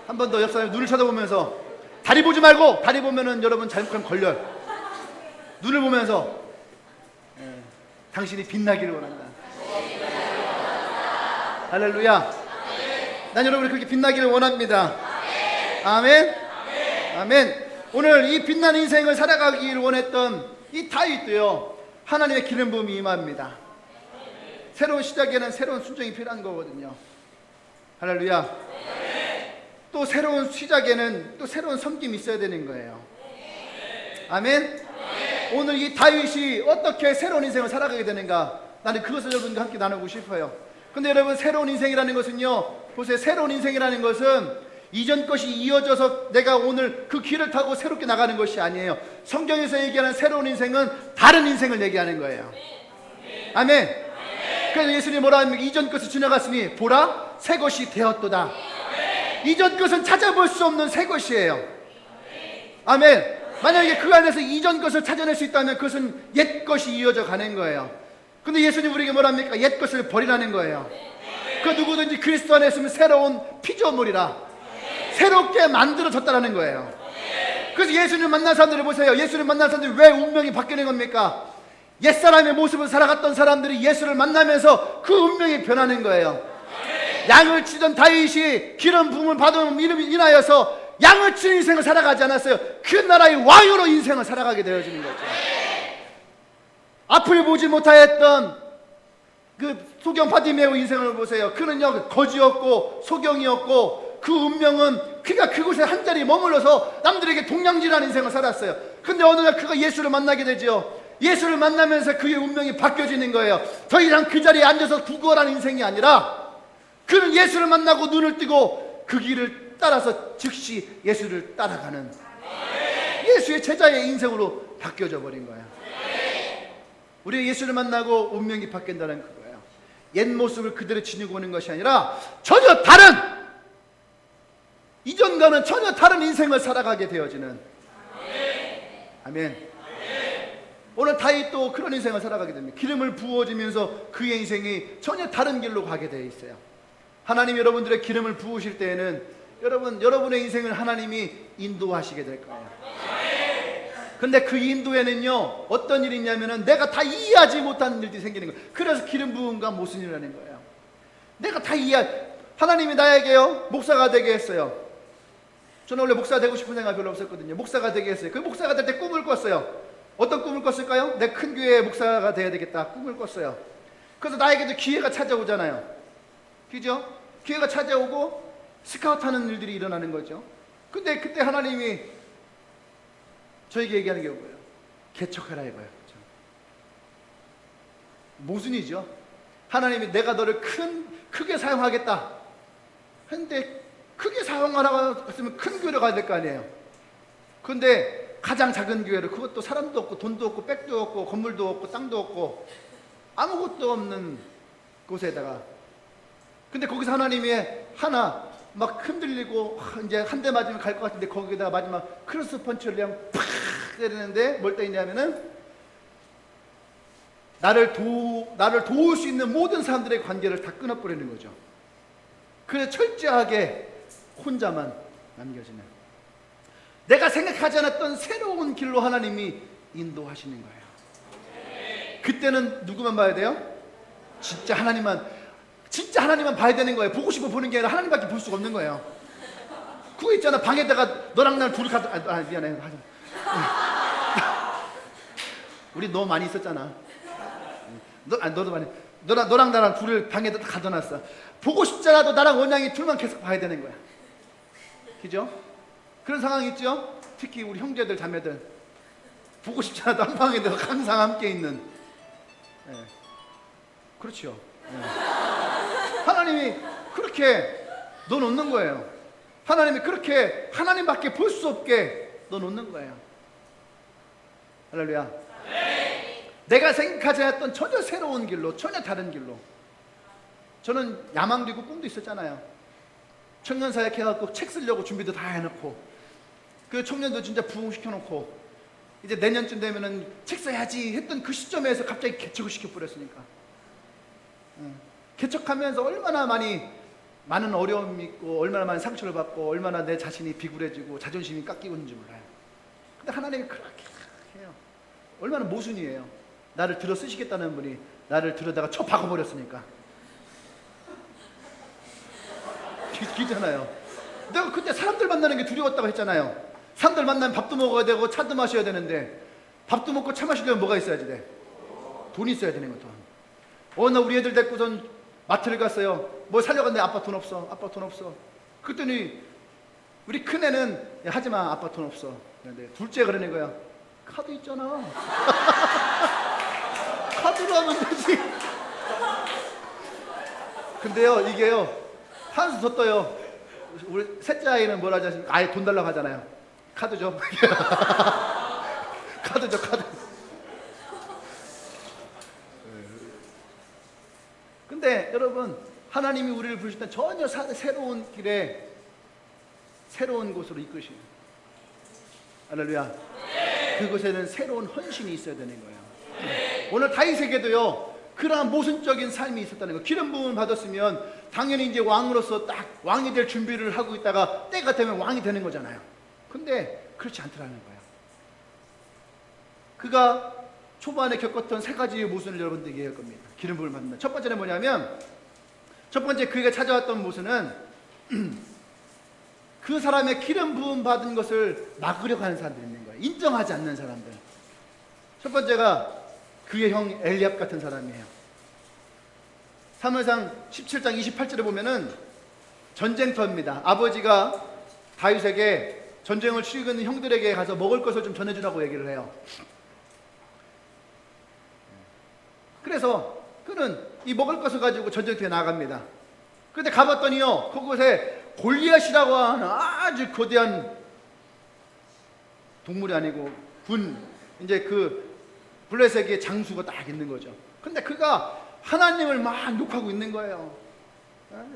한 번 더 옆 사람 눈을 쳐다보면서 다리 보지 말고, 다리 보면은 여러분 잘못하면 걸려요. 눈을 보면서 당신이 빛나기를 원한다. 할렐루야. 난 여러분이 그렇게 빛나기를 원합니다. 아멘. 아멘. 오늘 이 빛나는 인생을 살아가기를 원했던 이 다윗도요, 하나님의 기름 부음이 임합니다. 새로운 시작에는 새로운 순종이 필요한 거거든요. 할렐루야. 또 새로운 시작에는 또 새로운 섬김이 있어야 되는 거예요. 아멘. 오늘 이 다윗이 어떻게 새로운 인생을 살아가게 되는가, 나는 그것을 여러분과 함께 나누고 싶어요. 근데 여러분 새로운 인생이라는 것은요, 보세요. 새로운 인생이라는 것은 이전 것이 이어져서 내가 오늘 그 길을 타고 새롭게 나가는 것이 아니에요. 성경에서 얘기하는 새로운 인생은 다른 인생을 얘기하는 거예요. 아멘. 그래서 예수님이 뭐라 합니까? 이전 것이 지나갔으니 보라 새 것이 되었도다. 이전 것은 찾아볼 수 없는 새 것이에요. 아멘. 만약에 그 안에서 이전 것을 찾아낼 수 있다면 그것은 옛 것이 이어져 가는 거예요. 근데 예수님 우리에게 뭐라 합니까? 옛 것을 버리라는 거예요. 그 누구든지 그리스도 안에 있으면 새로운 피조물이라, 새롭게 만들어졌다라는 거예요. 그래서 예수님 만난 사람들을 보세요. 예수님 만난 사람들이 왜 운명이 바뀌는 겁니까? 옛사람의 모습을 살아갔던 사람들이 예수를 만나면서 그 운명이 변하는 거예요. 양을 치던 다윗이 기름 부음을 받은 이름이 인하여서 양을 치는 인생을 살아가지 않았어요. 그 나라의 왕으로 인생을 살아가게 되어지는 거죠. 앞을 보지 못하였던 그 소경 바디메오 인생을 보세요. 그는요 거지였고 소경이었고 그 운명은 그가 그곳에 한 자리에 머물러서 남들에게 동냥질하는 인생을 살았어요. 근데 어느 날 그가 예수를 만나게 되죠. 예수를 만나면서 그의 운명이 바뀌어지는 거예요. 더 이상 그 자리에 앉아서 구걸하는 인생이 아니라 그는 예수를 만나고 눈을 뜨고 그 길을 따라서 즉시 예수를 따라가는 예수의 제자의 인생으로 바뀌어져 버린 거예요. 우리가 예수를 만나고 운명이 바뀐다는 그거예요. 옛 모습을 그대로 지니고 오는 것이 아니라 전혀 다른, 이전과는 전혀 다른 인생을 살아가게 되어지는. 아멘. 오늘 다윗도 그런 인생을 살아가게 됩니다. 기름을 부어지면서 그의 인생이 전혀 다른 길로 가게 되어 있어요. 하나님 여러분들의 기름을 부으실 때에는 여러분의 인생을 하나님이 인도하시게 될 거예요. 근데 그 인도에는요 어떤 일이 있냐면은 내가 다 이해하지 못하는 일들이 생기는 거예요. 그래서 기름 부음과 무슨 일을 하는 거예요. 내가 다 하나님이 나에게요 목사가 되게 했어요. 저는 원래 목사가 되고 싶은 생각 별로 없었거든요. 목사가 되게 했어요. 그 목사가 될 때 꿈을 꿨어요. 어떤 꿈을 꿨을까요? 내 큰 교회의 목사가 돼야 되겠다 꿈을 꿨어요. 그래서 나에게도 기회가 찾아오잖아요. 그죠? 기회가 찾아오고 스카우트하는 일들이 일어나는 거죠. 근데 그때 하나님이 저에게 얘기하는 게 뭐예요? 개척하라 이거예요. 그렇죠? 모순이죠. 하나님이 내가 너를 크게 사용하겠다 근데 크게 사용하라고 했으면 큰 교회로 가야 될 거 아니에요. 근데 가장 작은 교회로, 그것도 사람도 없고 돈도 없고 백도 없고 건물도 없고 땅도 없고 아무것도 없는 곳에다가, 근데 거기서 하나님이 하나 막 흔들리고 이제 한 대 맞으면 갈 것 같은데 거기다가 마지막 크로스 펀치를 그냥 팍 때리는데 뭘 때리냐면은 나를 도울 수 있는 모든 사람들의 관계를 다 끊어버리는 거죠. 그래서 철저하게 혼자만 남겨지는, 내가 생각하지 않았던 새로운 길로 하나님이 인도하시는 거예요. 그때는 누구만 봐야 돼요? 진짜 하나님만 봐야 되는 거예요. 보고 싶어 보는 게 아니라 하나님밖에 볼 수가 없는 거예요. 그거 있잖아, 방에다가 너랑 나랑 둘이 미안해. 우리 너무 많이 있었잖아. 너도 많이. 너랑 나랑 둘을 방에다 가둬놨어. 보고 싶잖아도 나랑 원양이 둘만 계속 봐야 되는 거야. 그죠? 그런 상황이 있죠? 특히 우리 형제들 자매들 보고 싶잖아도 한 방에 항상 함께 있는. 네. 그렇죠. 네. 하나님이 그렇게 너 놓는 거예요. 하나님이 그렇게 하나님밖에 볼 수 없게 너 놓는 거예요. 할렐루야. 네. 내가 생각하지 않았던 전혀 새로운 길로, 전혀 다른 길로. 저는 야망도 있고 꿈도 있었잖아요. 청년사역 해갖고 책 쓰려고 준비도 다 해놓고, 그 청년도 진짜 부흥시켜놓고, 이제 내년쯤 되면은 책 써야지 했던 그 시점에서 갑자기 개척을 시켜버렸으니까. 개척하면서 얼마나 많은 어려움이 있고, 얼마나 많은 상처를 받고, 얼마나 내 자신이 비굴해지고 자존심이 깎이고 있는지 몰라요. 근데 하나님이 그렇게 해요. 얼마나 모순이에요. 나를 들어 쓰시겠다는 분이 나를 들여다가 쳐 박아버렸으니까. 기잖아요. 내가 그때 사람들 만나는 게 두려웠다고 했잖아요. 사람들 만나면 밥도 먹어야 되고 차도 마셔야 되는데, 밥도 먹고 차 마시려면 뭐가 있어야지 돼? 돈이 있어야 되는 것도. 어느 날 우리 애들 데리고선 마트를 갔어요. 뭐 사려고 했는데 아빠 돈 없어. 아빠 돈 없어. 그랬더니 우리 큰애는 하지마, 아빠 돈 없어. 그런데 둘째 그러는 거야. 카드 있잖아. 카드로 하면 되지. 근데요, 이게요, 한수 더 떠요. 우리 셋째 아이는 뭐라 하지? 아예 돈 달라고 하잖아요. 카드 줘. 카드 줘, 카드. 근데 여러분, 하나님이 우리를 부르실 때 전혀 새로운 길에, 새로운 곳으로 이끄시는. 할렐루야. 네. 그곳에는 새로운 헌신이 있어야 되는 거예요. 네. 오늘 다윗에게도요, 그러한 모순적인 삶이 있었다는 거예요. 기름 부음을 받았으면 당연히 이제 왕으로서 딱 왕이 될 준비를 하고 있다가 때가 되면 왕이 되는 거잖아요. 근데 그렇지 않더라는 거예요. 그가 초반에 겪었던 세 가지의 모순을 여러분들에게 얘기할 겁니다. 기름 부음을 받는다. 첫 번째는 뭐냐면, 첫 번째 그에게 찾아왔던 모순은 그 사람의 기름 부음 받은 것을 막으려고 하는 사람들이 있는 거예요. 인정하지 않는 사람들. 첫 번째가 그의 형 엘리압 같은 사람이에요. 사무엘상 17장 28절에 보면은 전쟁터입니다. 아버지가 다윗에게 전쟁을 치르고 있는 형들에게 가서 먹을 것을 좀 전해주라고 얘기를 해요. 그래서 그는 이 먹을 것을 가지고 전쟁터에 나갑니다. 그런데 가봤더니요, 그곳에 골리앗이라고 하는 아주 거대한 동물이 아니고 이제 그 블레셋의 장수가 딱 있는 거죠. 근데 그가 하나님을 막 욕하고 있는 거예요.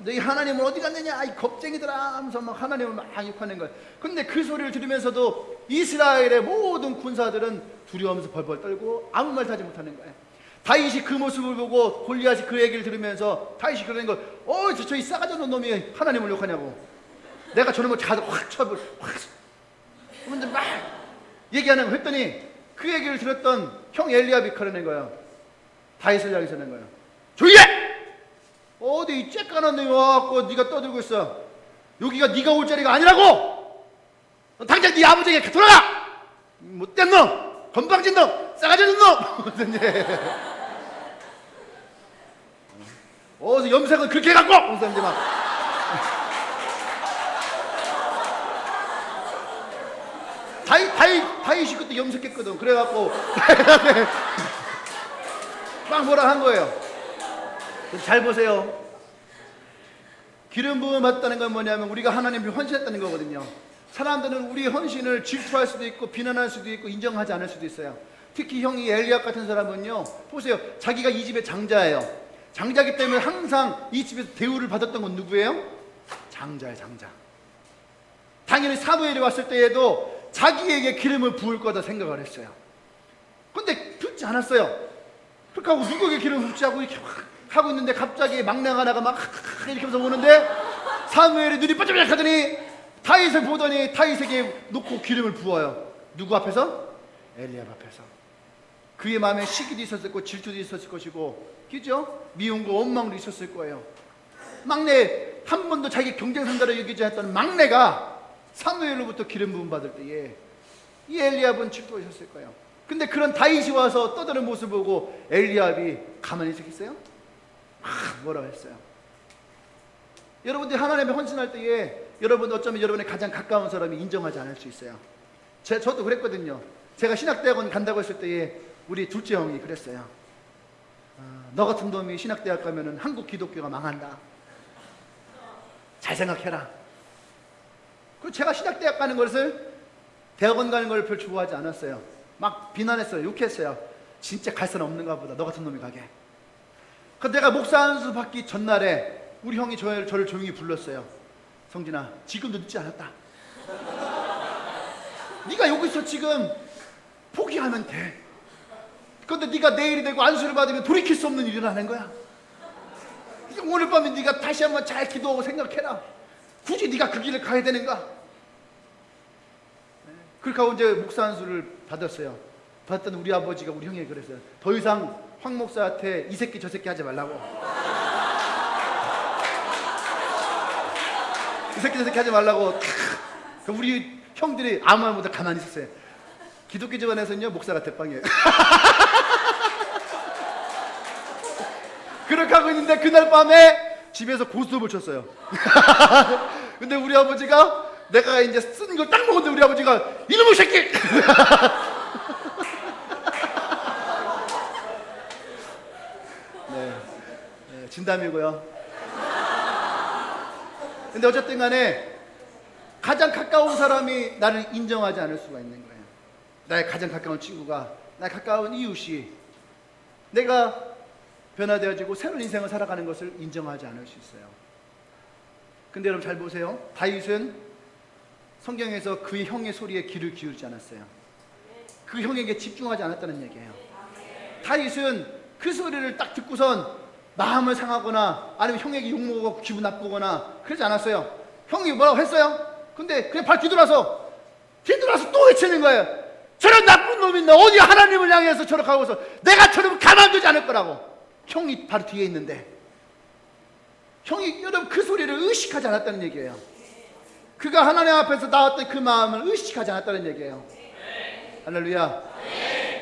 너희 하나님은 어디 갔느냐, 이 겁쟁이들아 하면서 막 하나님을 막 욕하는 거예요. 근데 그 소리를 들으면서도 이스라엘의 모든 군사들은 두려워하면서 벌벌 떨고 아무 말도 하지 못하는 거예요. 다윗이 그 모습을 보고 골리앗이 그 얘기를 들으면서 다윗이 그러는 거, 저이 싸가지 없는 놈이 하나님을 욕하냐고. 내가 저놈을 확 쳐버려. 확. 그런데 막 얘기하는 거 했더니 그 얘기를 들었던 형 엘리압이 그러는 거예요. 다윗을 향해서는 거예요. 조용히 해! 어디 이 쬐깐한 놈이 와갖고 네가 떠들고 있어. 여기가 네가 올 자리가 아니라고! 당장 네 아버지에게 돌아가! 못된 놈! 건방진 놈! 싸가지 없는 놈! 어디서 염색은 그렇게 해갖고! 이제 막. 다윗이 그때 염색했거든. 그래갖고 막 뭐라 한 거예요. 잘 보세요. 기름 부음 받았다는 건 뭐냐면 우리가 하나님을 헌신했다는 거거든요. 사람들은 우리의 헌신을 질투할 수도 있고 비난할 수도 있고 인정하지 않을 수도 있어요. 특히 형이 엘리압 같은 사람은요, 보세요. 자기가 이 집의 장자예요. 장자기 때문에 항상 이 집에서 대우를 받았던 건 누구예요? 장자예요, 장자. 당연히 사무엘이 왔을 때에도 자기에게 기름을 부을 거다 생각을 했어요. 근데 듣지 않았어요. 그렇게 하고 누구에게 기름을 붓지 하고 이렇게 하고 있는데 갑자기 막내가 하나가 막 이렇게 하면서 오는데 사무엘이 눈이 반짝반짝 하더니 다윗을 보더니 다윗에게 놓고 기름을 부어요. 누구 앞에서? 엘리압 앞에서. 그의 마음에 시기도 있었을 거고 질투도 있었을 것이고, 그죠? 미움과 원망도 있었을 거예요. 막내, 한 번도 자기 경쟁 상대로 여기지 않았던 막내가 사무엘로부터 기름 부음 받을 때에 이 엘리압은 질투가 있었을 거예요. 근데 그런 다윗이 와서 떠드는 모습을 보고 엘리압이 가만히 있었겠어요? 뭐라고 했어요? 여러분들이 하나님의 헌신할 때에 여러분 어쩌면 여러분의 가장 가까운 사람이 인정하지 않을 수 있어요. 저도 그랬거든요. 제가 신학대학원 간다고 했을 때에 우리 둘째 형이 그랬어요. 너 같은 놈이 신학대학 가면은 한국 기독교가 망한다. 잘 생각해라. 그리고 제가 신학대학 가는 것을, 대학원 가는 걸 별로 좋아하지 않았어요. 막 비난했어요. 욕했어요. 진짜 갈 사람 없는가 보다. 너 같은 놈이 가게. 그래서 내가 목사 안수 받기 전날에 우리 형이 저를 조용히 불렀어요. 성진아, 지금도 늦지 않았다. 네가 여기서 지금 포기하면 돼. 그런데 네가 내일이 되고 안수를 받으면 돌이킬 수 없는 일이 일어나는 거야. 오늘 밤에 네가 다시 한번 잘 기도하고 생각해라. 굳이 네가 그 길을 가야 되는가? 그렇게 하고 이제 목사 안수를 받았어요. 받았더니 우리 아버지가 우리 형에게 그랬어요. 더 이상 황 목사한테 이 새끼 저 새끼 하지 말라고. 이 새끼 저 새끼 하지 말라고. 우리 형들이 아무 말 못하고 가만히 있었어요. 기독교 집안에서는요, 목사가 대빵이에요. 그렇게 하고 있는데 그날 밤에 집에서 고스톱을 쳤어요. 근데 우리 아버지가, 내가 이제 쓴 걸 딱 먹었는데 우리 아버지가 이놈의 새끼! 네, 진담이고요. 근데 어쨌든 간에 가장 가까운 사람이 나를 인정하지 않을 수가 있는 거예요. 나의 가장 가까운 친구가, 나의 가까운 이웃이 내가 변화되어지고 새로운 인생을 살아가는 것을 인정하지 않을 수 있어요. 근데 여러분 잘 보세요. 다윗은 성경에서 그의 형의 소리에 귀를 기울이지 않았어요. 그 형에게 집중하지 않았다는 얘기예요. 다윗은 그 소리를 딱 듣고선 마음을 상하거나 아니면 형에게 욕먹고 기분 나쁘거나 그러지 않았어요. 형이 뭐라고 했어요? 근데 그냥 발 뒤돌아서 또 외치는 거예요. 저런 나쁜 놈이 어디 하나님을 향해서 저렇게 하고서 내가 저러면 가만두지 않을 거라고. 형이 바로 뒤에 있는데, 형이 여러분 그 소리를 의식하지 않았다는 얘기예요. 그가 하나님 앞에서 나왔던 그 마음을 의식하지 않았다는 얘기예요. 할렐루야.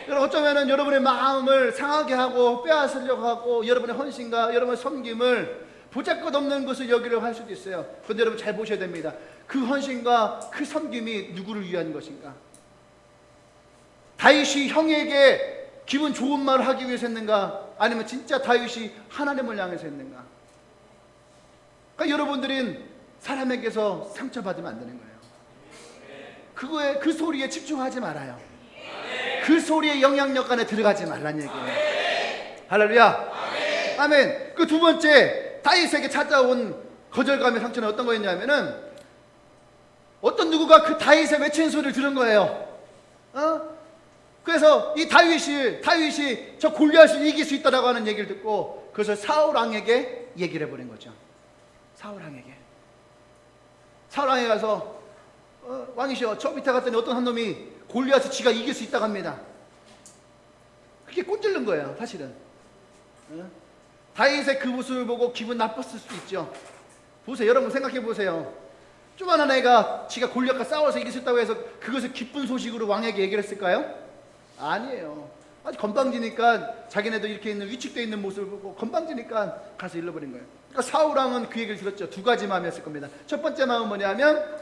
여러분 어쩌면은 여러분의 마음을 상하게 하고 빼앗으려고 하고 여러분의 헌신과 여러분의 섬김을 보잘것없는 것을 여기려고 할 수도 있어요. 그런데 여러분 잘 보셔야 됩니다. 그 헌신과 그 섬김이 누구를 위한 것인가? 다윗이 형에게 기분 좋은 말을 하기 위해서 했는가? 아니면 진짜 다윗이 하나님을 향해서 했는가? 그러니까 여러분들은 사람에게서 상처받으면 안 되는 거예요. 그 소리에 집중하지 말아요. 그 소리의 영향력 안에 들어가지 말란 얘기예요. 할렐루야. 아멘. 그 두 번째, 다윗에게 찾아온 거절감의 상처는 어떤 거였냐면은, 어떤 누구가 그 다윗의 외치는 소리를 들은 거예요. 그래서 이 다윗이 저 골리앗을 이길 수 있다라고 하는 얘기를 듣고 그것을 사울 왕에게 얘기를 해버린 거죠. 사울 왕에게 가서 왕이시여, 저 밑에 갔더니 어떤 한 놈이 골리앗을 지가 이길 수 있다고 합니다. 그게 꼰질른 거예요, 사실은. 다윗의 그 모습을 보고 기분 나빴을 수도 있죠. 보세요, 여러분 생각해 보세요. 조그만한 애가 지가 골리앗과 싸워서 이길 수 있다고 해서 그것을 기쁜 소식으로 왕에게 얘기를 했을까요? 아니에요. 아주 건방지니까 자기네도 이렇게 있는 위축되어 있는 모습을 보고 건방지니까 가서 일러버린 거예요. 그러니까 사울왕은 그 얘기를 들었죠. 두 가지 마음이었을 겁니다. 첫 번째 마음은 뭐냐면,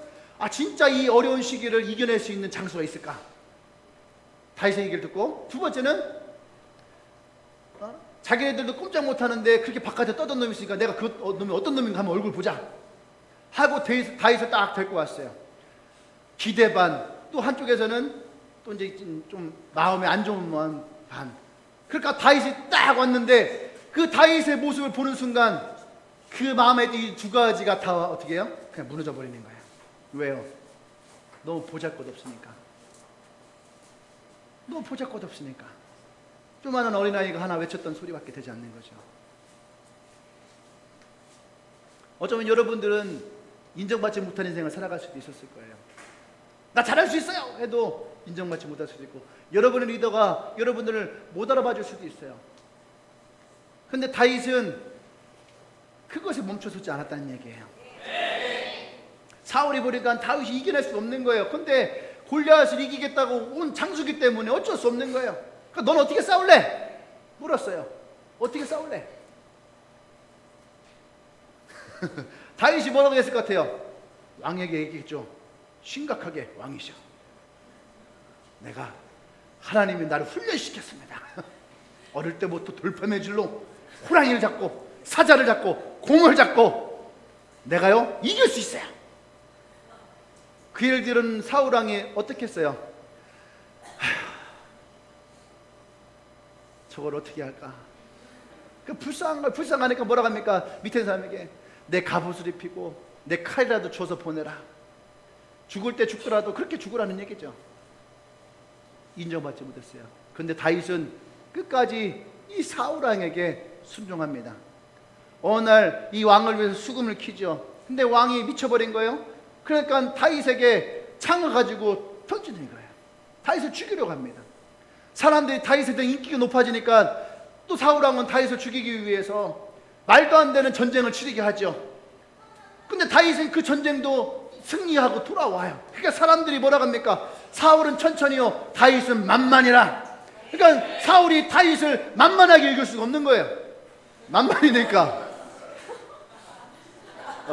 진짜 이 어려운 시기를 이겨낼 수 있는 장소가 있을까? 다윗의 얘기를 듣고, 두 번째는 자기네들도 꼼짝 못하는데 그렇게 바깥에 떠든 놈이 있으니까 내가 그 놈이 어떤 놈인가 한번 얼굴 보자 하고 다윗을 딱 데리고 왔어요. 기대 반, 또 한쪽에서는 또 이제 좀 마음에 안 좋은 마음 반. 그러니까 다윗이 딱 왔는데 그 다윗의 모습을 보는 순간 그 마음에 이 두 가지가 다 어떻게 해요? 그냥 무너져 버리는 거예요. 왜요? 너무 보잘것없으니까. 너무 보잘것없으니까. 조그마한 어린아이가 하나 외쳤던 소리밖에 되지 않는 거죠. 어쩌면 여러분들은 인정받지 못한 인생을 살아갈 수도 있었을 거예요. 나 잘할 수 있어요 해도 인정받지 못할 수도 있고, 여러분의 리더가 여러분들을 못 알아봐 줄 수도 있어요. 근데 다윗은 그것에 멈춰서지 않았다는 얘기예요. 사울이 보니까 다윗이 이겨낼 수 없는 거예요. 근데 골리앗을 이기겠다고 온 장수기 때문에 어쩔 수 없는 거예요. 그러니까 넌 어떻게 싸울래? 물었어요. 어떻게 싸울래? 다윗이 뭐라고 했을 것 같아요? 왕에게 얘기했죠. 심각하게, 왕이셔, 내가 하나님이 나를 훈련시켰습니다. 어릴 때부터 돌팔매질로 호랑이를 잡고 사자를 잡고 곰을 잡고 내가요 이길 수 있어요. 그 얘기를 들은 사울왕이 어떻게 했어요? 저걸 어떻게 할까? 그 불쌍하니까 뭐라고 합니까? 밑에 사람에게 내 갑옷을 입히고 내 칼이라도 줘서 보내라. 죽을 때 죽더라도 그렇게 죽으라는 얘기죠. 인정받지 못했어요. 그런데 다윗은 끝까지 이 사울왕에게 순종합니다. 어느 날 이 왕을 위해서 수금을 키죠. 근데 왕이 미쳐버린 거예요. 그러니까 다윗에게 창을 가지고 던지는 거예요. 다윗을 죽이려고 합니다. 사람들이 다윗에 대한 인기가 높아지니까 또 사울왕은 다윗을 죽이기 위해서 말도 안 되는 전쟁을 치르게 하죠. 근데 다윗은 그 전쟁도 승리하고 돌아와요. 그러니까 사람들이 뭐라고 합니까? 사울은 천천히요, 다윗은 만만이라. 그러니까 사울이 다윗을 만만하게 읽을 수가 없는 거예요. 만만이니까.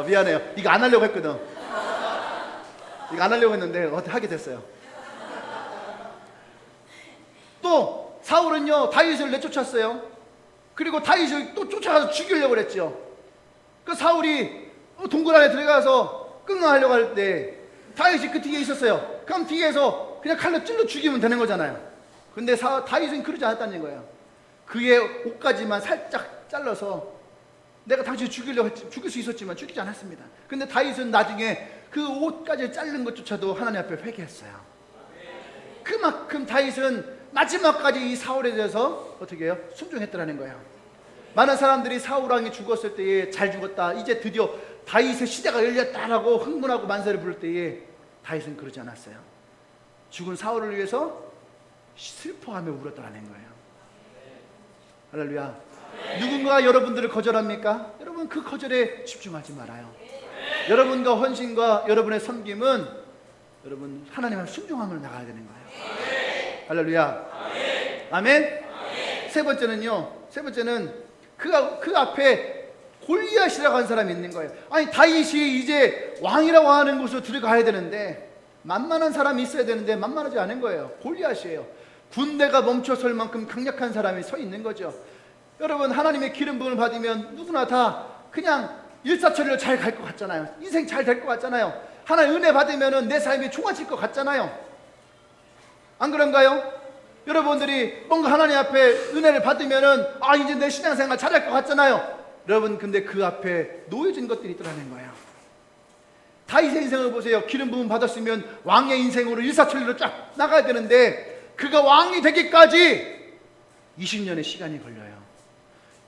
미안해요. 이거 안 하려고 했거든. 이거 안 하려고 했는데 어떻게 하게 됐어요. 또 사울은요 다윗을 내쫓았어요. 그리고 다윗을 또 쫓아가서 죽이려고 했죠. 그 사울이 동굴 안에 들어가서 끙끙하려고 할 때 다윗이 그 뒤에 있었어요. 그럼 뒤에서 그냥 칼로 찔러 죽이면 되는 거잖아요. 근데 다윗은 그러지 않았다는 거예요. 그의 옷까지만 살짝 잘라서 내가 당신 죽일 수 있었지만 죽이지 않았습니다. 근데 다윗은 나중에 그 옷까지 자른 것조차도 하나님 앞에 회개했어요. 그만큼 다윗은 마지막까지 이 사울에 대해서 어떻게 해요? 순종했더라는 거예요. 많은 사람들이 사울왕이 죽었을 때에 잘 죽었다, 이제 드디어 다윗의 시대가 열렸다라고 흥분하고 만세를 부를 때에 다윗은 그러지 않았어요. 죽은 사울을 위해서 슬퍼하며 울었다는 거예요. 할렐루야. 누군가 여러분들을 거절합니까? 여러분 그 거절에 집중하지 말아요. 여러분과 헌신과 여러분의 섬김은 여러분 하나님 앞에 순종함으로 나가야 되는 거예요. 할렐루야. 아멘. 세 번째는 그 앞에 골리앗이라고 하는 사람이 있는 거예요. 아니 다윗이 이제 왕이라고 하는 곳으로 들어가야 되는데 만만한 사람이 있어야 되는데 만만하지 않은 거예요. 골리앗이에요. 군대가 멈춰설 만큼 강력한 사람이 서 있는 거죠. 여러분 하나님의 기름 부음을 받으면 누구나 다 그냥 일사천리로 잘 갈 것 같잖아요. 인생 잘 될 것 같잖아요. 하나님 은혜 받으면 내 삶이 좋아질 것 같잖아요. 안 그런가요? 여러분들이 뭔가 하나님 앞에 은혜를 받으면은 이제 내 신앙생활 잘할 것 같잖아요. 여러분 근데 그 앞에 놓여진 것들이 있더라는 거예요. 다윗의 인생을 보세요. 기름 부음 받았으면 왕의 인생으로 일사천리로 쫙 나가야 되는데 그가 왕이 되기까지 20년의 시간이 걸려요.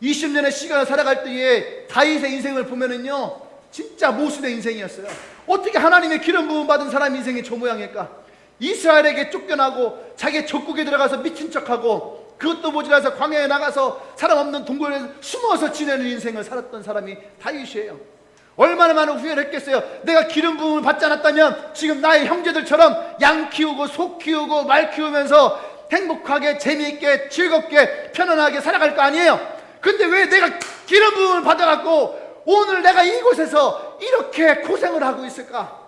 20년의 시간을 살아갈 때에 다윗의 인생을 보면은요 진짜 모순의 인생이었어요. 어떻게 하나님의 기름 부음 받은 사람 인생이 저 모양일까? 이스라엘에게 쫓겨나고 자기 적국에 들어가서 미친 척하고 그것도 모자라서 광야에 나가서 사람 없는 동굴에 숨어서 지내는 인생을 살았던 사람이 다윗이에요. 얼마나 많은 후회를 했겠어요. 내가 기름 부음을 받지 않았다면 지금 나의 형제들처럼 양 키우고 소 키우고 말 키우면서 행복하게 재미있게 즐겁게 편안하게 살아갈 거 아니에요. 근데 왜 내가 기름 부음을 받아갖고 오늘 내가 이곳에서 이렇게 고생을 하고 있을까?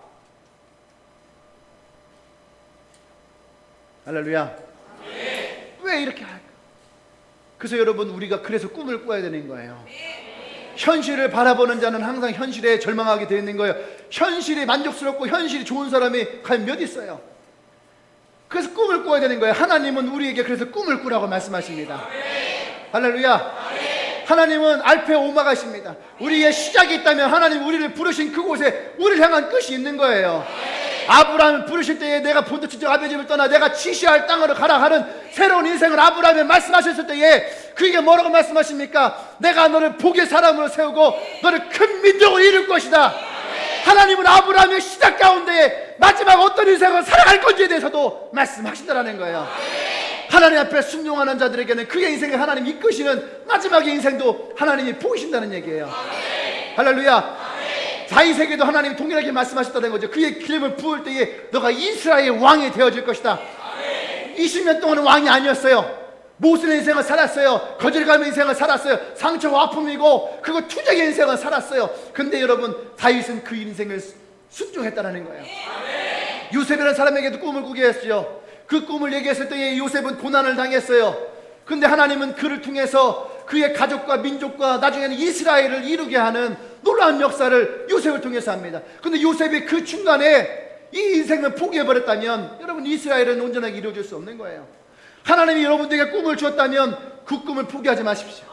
할렐루야. 왜 이렇게 할까? 그래서 여러분 우리가 그래서 꿈을 꿔야 되는 거예요. 현실을 바라보는 자는 항상 현실에 절망하게 되어 있는 거예요. 현실이 만족스럽고 현실이 좋은 사람이 과연 몇 있어요? 그래서 꿈을 꿔야 되는 거예요. 하나님은 우리에게 그래서 꿈을 꾸라고 말씀하십니다. 할렐루야. 하나님은 알파 오마가십니다. 우리의 시작이 있다면 하나님 우리를 부르신 그곳에 우리를 향한 끝이 있는 거예요. 아브라함을 부르실 때에 내가 본토 아비의 집을 떠나 내가 지시할 땅으로 가라 하는 새로운 인생을 아브라함에 말씀하셨을 때에 그게 뭐라고 말씀하십니까? 내가 너를 복의 사람으로 세우고 너를 큰 민족으로 이룰 것이다. 하나님은 아브라함의 시작 가운데에 마지막 어떤 인생을 살아갈 건지에 대해서도 말씀하신다라는 거예요. 하나님 앞에 순종하는 자들에게는 그의 인생을 하나님 이끄시는 마지막의 인생도 하나님이 보이신다는 얘기예요. 할렐루야. 다윗에게도 하나님이 동일하게 말씀하셨다는 거죠. 그의 기름을 부을 때에 너가 이스라엘의 왕이 되어질 것이다. 20년 동안은 왕이 아니었어요. 모순의 인생을 살았어요. 거절감의 인생을 살았어요. 상처와 아픔이고 그거 투쟁의 인생을 살았어요. 근데 여러분, 다윗은 그 인생을 순종했다는 거예요. 요셉이라는 사람에게도 꿈을 꾸게 했죠. 그 꿈을 얘기했을 때에 요셉은 고난을 당했어요. 근데 하나님은 그를 통해서 그의 가족과 민족과 나중에는 이스라엘을 이루게 하는 놀라운 역사를 요셉을 통해서 합니다. 근데 요셉이 그 중간에 이 인생을 포기해버렸다면 여러분, 이스라엘은 온전하게 이루어질 수 없는 거예요. 하나님이 여러분들에게 꿈을 주었다면 그 꿈을 포기하지 마십시오.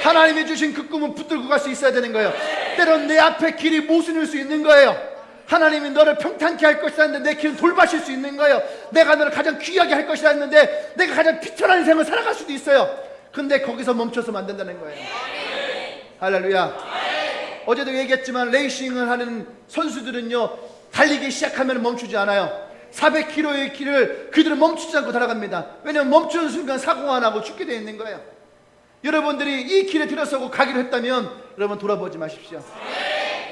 하나님이 주신 그 꿈은 붙들고 갈 수 있어야 되는 거예요. 때론 내 앞에 길이 모순일 수 있는 거예요. 하나님이 너를 평탄케 할 것이라 했는데 내 길은 돌바실 수 있는 거예요. 내가 너를 가장 귀하게 할 것이라 했는데 내가 가장 비천한 인생을 살아갈 수도 있어요. 근데 거기서 멈춰서는 안 된다는 거예요. 할렐루야. 어제도 얘기했지만 레이싱을 하는 선수들은요, 달리기 시작하면 멈추지 않아요. 400km의 길을 그들은 멈추지 않고 달아갑니다. 왜냐하면 멈추는 순간 사고가 나고 죽게 되어 있는 거예요. 여러분들이 이 길에 들어서고 가기로 했다면 여러분 돌아보지 마십시오.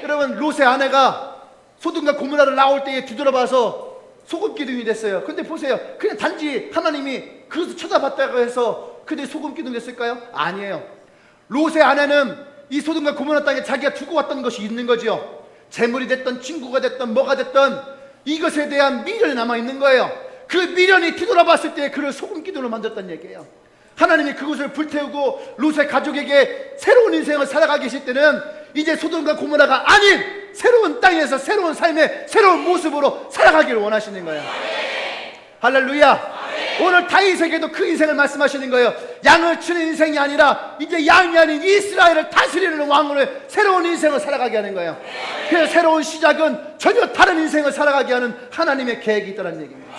여러분, 롯의 아내가 소돔과 고모라를 나올 때에 뒤돌아봐서 소금 기둥이 됐어요. 근데 보세요, 그냥 단지 하나님이 그것을 쳐다봤다고 해서 그들이 소금 기둥이 됐을까요? 아니에요. 롯의 아내는 이 소돔과 고모라 땅에 자기가 두고 왔던 것이 있는 거죠. 재물이 됐던 친구가 됐던 뭐가 됐던 이것에 대한 미련이 남아있는 거예요. 그 미련이 뒤돌아봤을 때 그를 소금 기둥으로 만졌다는 얘기예요. 하나님이 그것을 불태우고 롯의 가족에게 새로운 인생을 살아가게 하실 때는 이제 소돔과 고모라가 아닌 새로운 땅에서 새로운 삶의 새로운 모습으로 살아가기를 원하시는 거예요. 할렐루야. 오늘 다윗에게도 그 인생을 말씀하시는 거예요. 양을 치는 인생이 아니라 이제 양이 아닌 이스라엘을 다스리는 왕으로 새로운 인생을 살아가게 하는 거예요. 그래서 새로운 시작은 전혀 다른 인생을 살아가게 하는 하나님의 계획이 있다는 얘기입니다.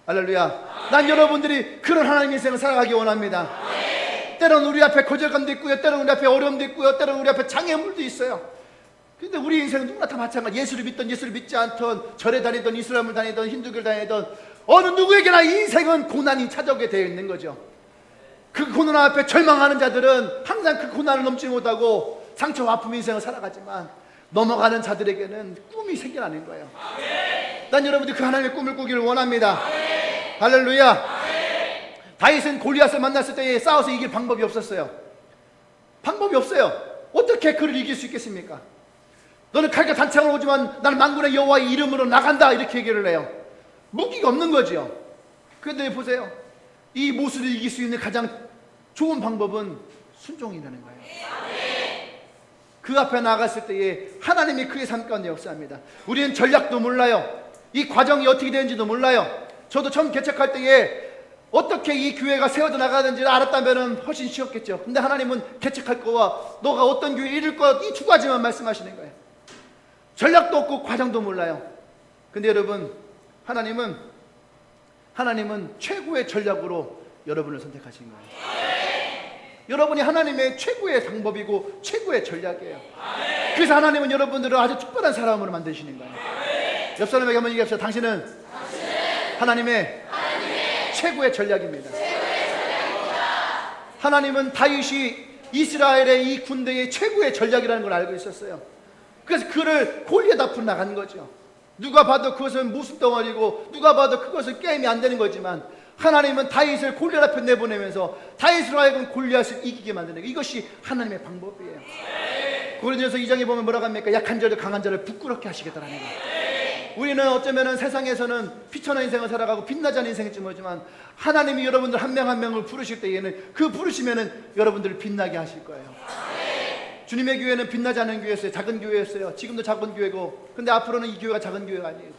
할렐루야. 난 여러분들이 그런 하나님의 인생을 살아가기 원합니다. 때로는 우리 앞에 거절감도 있고요, 때로는 우리 앞에 어려움도 있고요, 때로는 우리 앞에 장애물도 있어요. 근데 우리 인생은 누구나 다 마찬가지. 예수를 믿던 예수를 믿지 않던, 절에 다니던 이슬람을 다니던 힌두교를 다니던 어느 누구에게나 인생은 고난이 찾아오게 되어 있는 거죠. 그 고난 앞에 절망하는 자들은 항상 그 고난을 넘지 못하고 상처와 아픔 인생을 살아가지만 넘어가는 자들에게는 꿈이 생겨나는 거예요. 난 여러분들이 그 하나님의 꿈을 꾸기를 원합니다. 할렐루야. 다윗은 골리앗을 만났을 때 싸워서 이길 방법이 없었어요. 방법이 없어요. 어떻게 그를 이길 수 있겠습니까? 너는 칼과 단창을 오지만 나는 만군의 여호와의 이름으로 나간다, 이렇게 얘기를 해요. 무기가 없는 거죠. 그런데 보세요, 이 모습을 이길 수 있는 가장 좋은 방법은 순종이라는 거예요. 그 앞에 나갔을 때에 하나님이 그의 삶 가운데 역사합니다. 우리는 전략도 몰라요. 이 과정이 어떻게 되는지도 몰라요. 저도 처음 개척할 때에 어떻게 이 교회가 세워져 나가는지를 알았다면 훨씬 쉬웠겠죠. 근데 하나님은 개척할 거와 너가 어떤 교회에 이룰 것, 이 두 가지만 말씀하시는 거예요. 전략도 없고 과정도 몰라요. 근데 여러분, 하나님은 최고의 전략으로 여러분을 선택하신 거예요. 여러분이 하나님의 최고의 방법이고 최고의 전략이에요. 그래서 하나님은 여러분들을 아주 특별한 사람으로 만드시는 거예요. 옆 사람에게 한번 얘기합시다. 당신은 하나님의 최고의 전략입니다. 하나님은 다윗이 이스라엘의 이 군대의 최고의 전략이라는 걸 알고 있었어요. 그래서 그를 골리앗 앞으로 나간 거죠. 누가 봐도 그것은 무슨덩어리고 누가 봐도 그것은 게임이 안 되는 거지만 하나님은 다윗을 골리앗 앞에 내보내면서 다윗으로 하여금 골리앗을 이기게 만드는 거예요. 이것이 하나님의 방법이에요. 고린도전서 2장에 보면 뭐라고 합니까? 약한 자를 강한 자를 부끄럽게 하시겠다라는 거예요. 우리는 어쩌면 세상에서는 피천한 인생을 살아가고 빛나지 않은 인생일지 모르지만 하나님이 여러분들 한 명 한 명을 부르실 때에는 그 부르시면은 여러분들을 빛나게 하실 거예요. 주님의 교회는 빛나지 않은 교회였어요. 작은 교회였어요. 지금도 작은 교회고, 근데 앞으로는 이 교회가 작은 교회가 아니에요.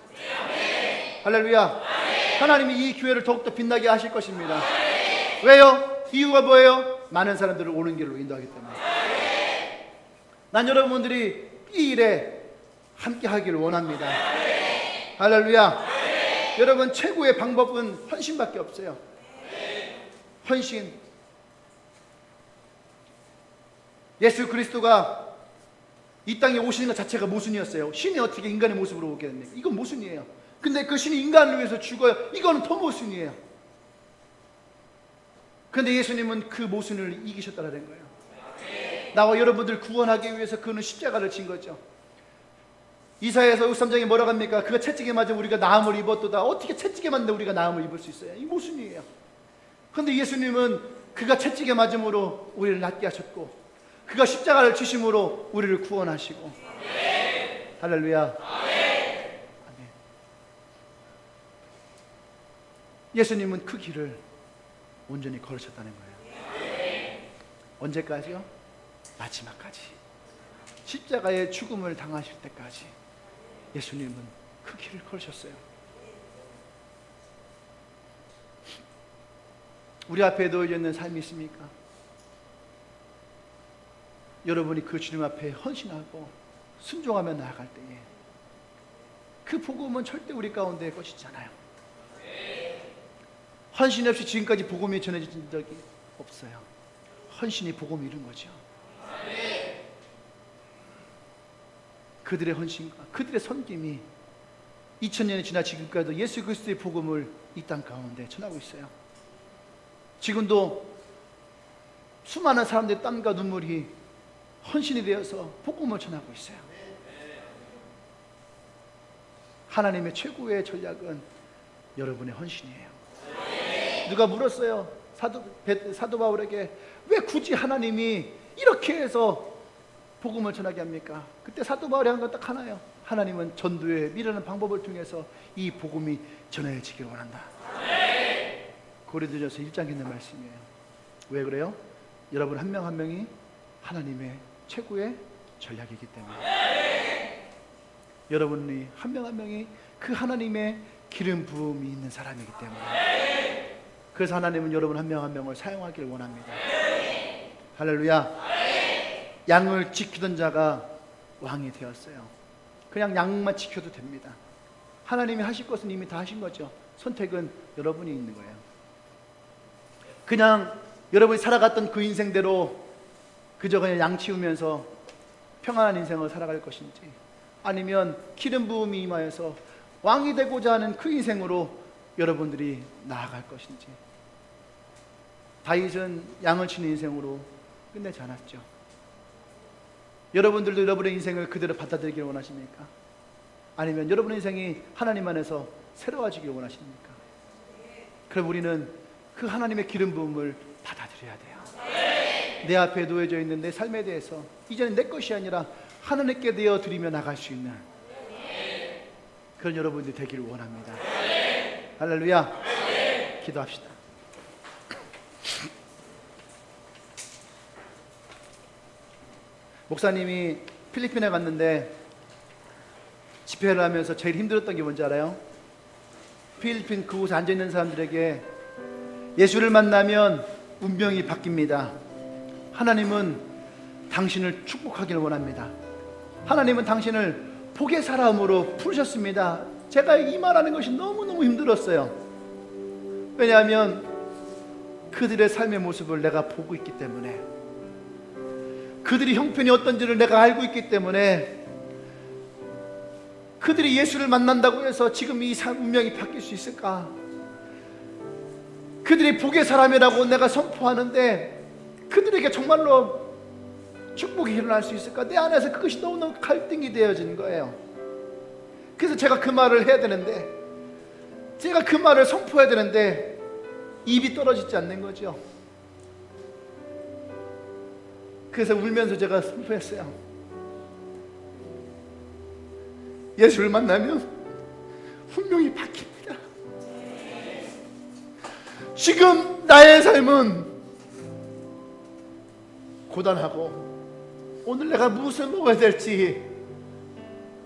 할렐루야. 하나님이 이 교회를 더욱더 빛나게 하실 것입니다. 왜요? 이유가 뭐예요? 많은 사람들을 옳은 길로 인도하기 때문에. 난 여러분들이 이 일에 함께 하기를 원합니다. 할렐루야. 여러분, 최고의 방법은 헌신밖에 없어요. 헌신. 예수 그리스도가 이 땅에 오시는 것 자체가 모순이었어요. 신이 어떻게 인간의 모습으로 오게 됩니까? 이건 모순이에요. 근데 그 신이 인간을 위해서 죽어요. 이거는 더 모순이에요. 그런데 예수님은 그 모순을 이기셨다는 거예요. 나와 여러분들 구원하기 위해서 그는 십자가를 진 거죠. 이사야서 53장에 뭐라고 합니까? 그가 채찍에 맞아 우리가 나음을 입었도다. 어떻게 채찍에 맞는데 우리가 나음을 입을 수 있어요? 이 모순이에요. 그런데 예수님은 그가 채찍에 맞음으로 우리를 낫게 하셨고, 그가 십자가를 지심으로 우리를 구원하시고. 할렐루야. 아멘. 예수님은 그 길을 온전히 걸으셨다는 거예요. 언제까지요? 마지막까지. 십자가의 죽음을 당하실 때까지 예수님은 그 길을 걸으셨어요. 우리 앞에 놓여져 있는 삶이 있습니까? 여러분이 그 주님 앞에 헌신하고 순종하며 나아갈 때에 그 복음은 절대 우리 가운데 꺼지지 않아요. 헌신 없이 지금까지 복음이 전해진 적이 없어요. 헌신이 복음을 이룬 거죠. 그들의 헌신과 그들의 섬김이 2000년이 지나 지금까지도 예수 그리스도의 복음을 이 땅 가운데 전하고 있어요. 지금도 수많은 사람들의 땀과 눈물이 헌신이 되어서 복음을 전하고 있어요. 하나님의 최고의 전략은 여러분의 헌신이에요. 누가 물었어요. 사도 바울에게 왜 굳이 하나님이 이렇게 해서 복음을 전하게 합니까? 그때 사도 바울이 한 건 딱 하나예요. 하나님은 전도의 미련한 방법을 통해서 이 복음이 전해지기를 원한다. 고린도전서 1장에 있는 말씀이에요. 왜 그래요? 여러분 한 명 한 명이 하나님의 최고의 전략이기 때문에. 여러분이 한 명 한 명이 그 하나님의 기름 부음이 있는 사람이기 때문에. 그래서 하나님은 여러분 한 명 한 명을 사용하기를 원합니다. 할렐루야. 양을 지키던 자가 왕이 되었어요. 그냥 양만 지켜도 됩니다. 하나님이 하실 것은 이미 다 하신 거죠. 선택은 여러분이 있는 거예요. 그냥 여러분이 살아갔던 그 인생대로 그저 그냥 양 치우면서 평안한 인생을 살아갈 것인지, 아니면 기름 부음이 임하여서 왕이 되고자 하는 그 인생으로 여러분들이 나아갈 것인지. 다윗은 양을 치는 인생으로 끝내지 않았죠. 여러분들도 여러분의 인생을 그대로 받아들이기를 원하십니까? 아니면 여러분의 인생이 하나님 안에서 새로워지기를 원하십니까? 그럼 우리는 그 하나님의 기름 부음을 받아들여야 돼요. 내 앞에 놓여져 있는 내 삶에 대해서 이제는 내 것이 아니라 하나님께 되어 드리며 나갈 수 있는 그런 여러분들이 되기를 원합니다. 할렐루야. 기도합시다. 목사님이 필리핀에 갔는데 집회를 하면서 제일 힘들었던 게 뭔지 알아요? 필리핀 그곳에 앉아있는 사람들에게 예수를 만나면 운명이 바뀝니다. 하나님은 당신을 축복하기를 원합니다. 하나님은 당신을 복의 사람으로 부르셨습니다. 제가 이 말하는 것이 너무너무 힘들었어요. 왜냐하면 그들의 삶의 모습을 내가 보고 있기 때문에, 그들이 형편이 어떤지를 내가 알고 있기 때문에, 그들이 예수를 만난다고 해서 지금 이 운명이 바뀔 수 있을까? 그들이 복의 사람이라고 내가 선포하는데 그들에게 정말로 축복이 일어날 수 있을까? 내 안에서 그것이 너무너무 갈등이 되어진 거예요. 그래서 제가 그 말을 해야 되는데, 제가 그 말을 선포해야 되는데 입이 떨어지지 않는 거죠. 그래서 울면서 제가 선포했어요. 예수를 만나면 분명히 바뀝니다. 지금 나의 삶은 고단하고 오늘 내가 무엇을 먹어야 될지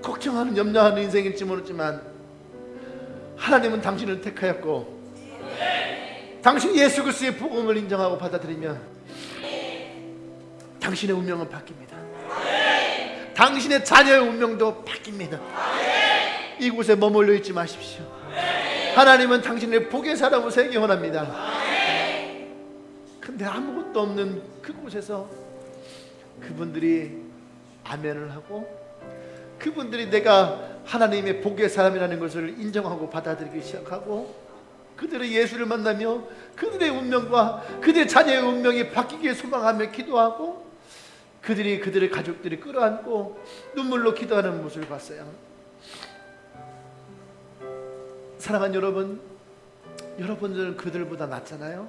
걱정하는 염려하는 인생일지 모르지만, 하나님은 당신을 택하였고 당신이 예수 그리스도의 복음을 인정하고 받아들이면 당신의 운명은 바뀝니다. 당신의 자녀의 운명도 바뀝니다. 이곳에 머물러 있지 마십시오. 하나님은 당신의 복의 사람으로 세기 원합니다. 근데 아무것도 없는 그곳에서 그분들이 아멘을 하고 그분들이 내가 하나님의 복의 사람이라는 것을 인정하고 받아들이기 시작하고 그들의 예수를 만나며 그들의 운명과 그들의 자녀의 운명이 바뀌기를 소망하며 기도하고 그들이 그들의 가족들이 끌어안고 눈물로 기도하는 모습을 봤어요. 사랑하는 여러분, 여러분들은 그들보다 낫잖아요.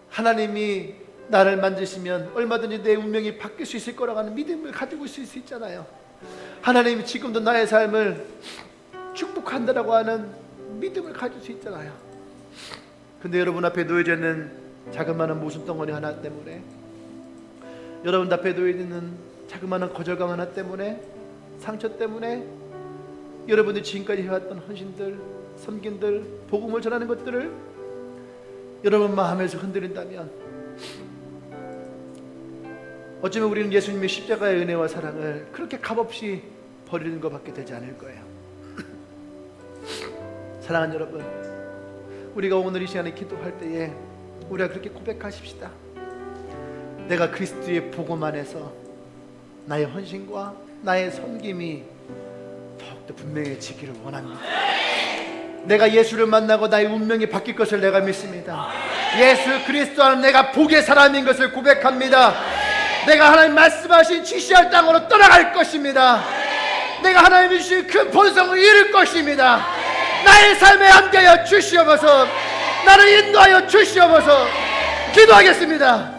하나님이 나를 만지시면 얼마든지 내 운명이 바뀔 수 있을 거라고 하는 믿음을 가지고 있을 수 있잖아요. 하나님이 지금도 나의 삶을 축복한다라고 하는 믿음을 가질 수 있잖아요. 근데 여러분 앞에 놓여져 있는 자그마한 모순덩어리 하나 때문에, 여러분 앞에 놓여져 있는 자그마한 거절감 하나 때문에, 상처 때문에 여러분들이 지금까지 해왔던 헌신들, 섬김들, 복음을 전하는 것들을 여러분 마음에서 흔들린다면 어쩌면 우리는 예수님의 십자가의 은혜와 사랑을 그렇게 값없이 버리는 것밖에 되지 않을 거예요. 사랑하는 여러분, 우리가 오늘 이 시간에 기도할 때에 우리가 그렇게 고백하십시다. 내가 그리스도의 복음 안에서 나의 헌신과 나의 섬김이 더욱더 분명해지기를 원합니다. 내가 예수를 만나고 나의 운명이 바뀔 것을 내가 믿습니다. 예수 그리스도 안에 내가 복의 사람인 것을 고백합니다. 내가 하나님 말씀하신 지시할 땅으로 떠나갈 것입니다. 내가 하나님이 주신 큰 본성을 이룰 것입니다. 나의 삶에 함께하여 주시옵소서. 나를 인도하여 주시옵소서. 기도하겠습니다.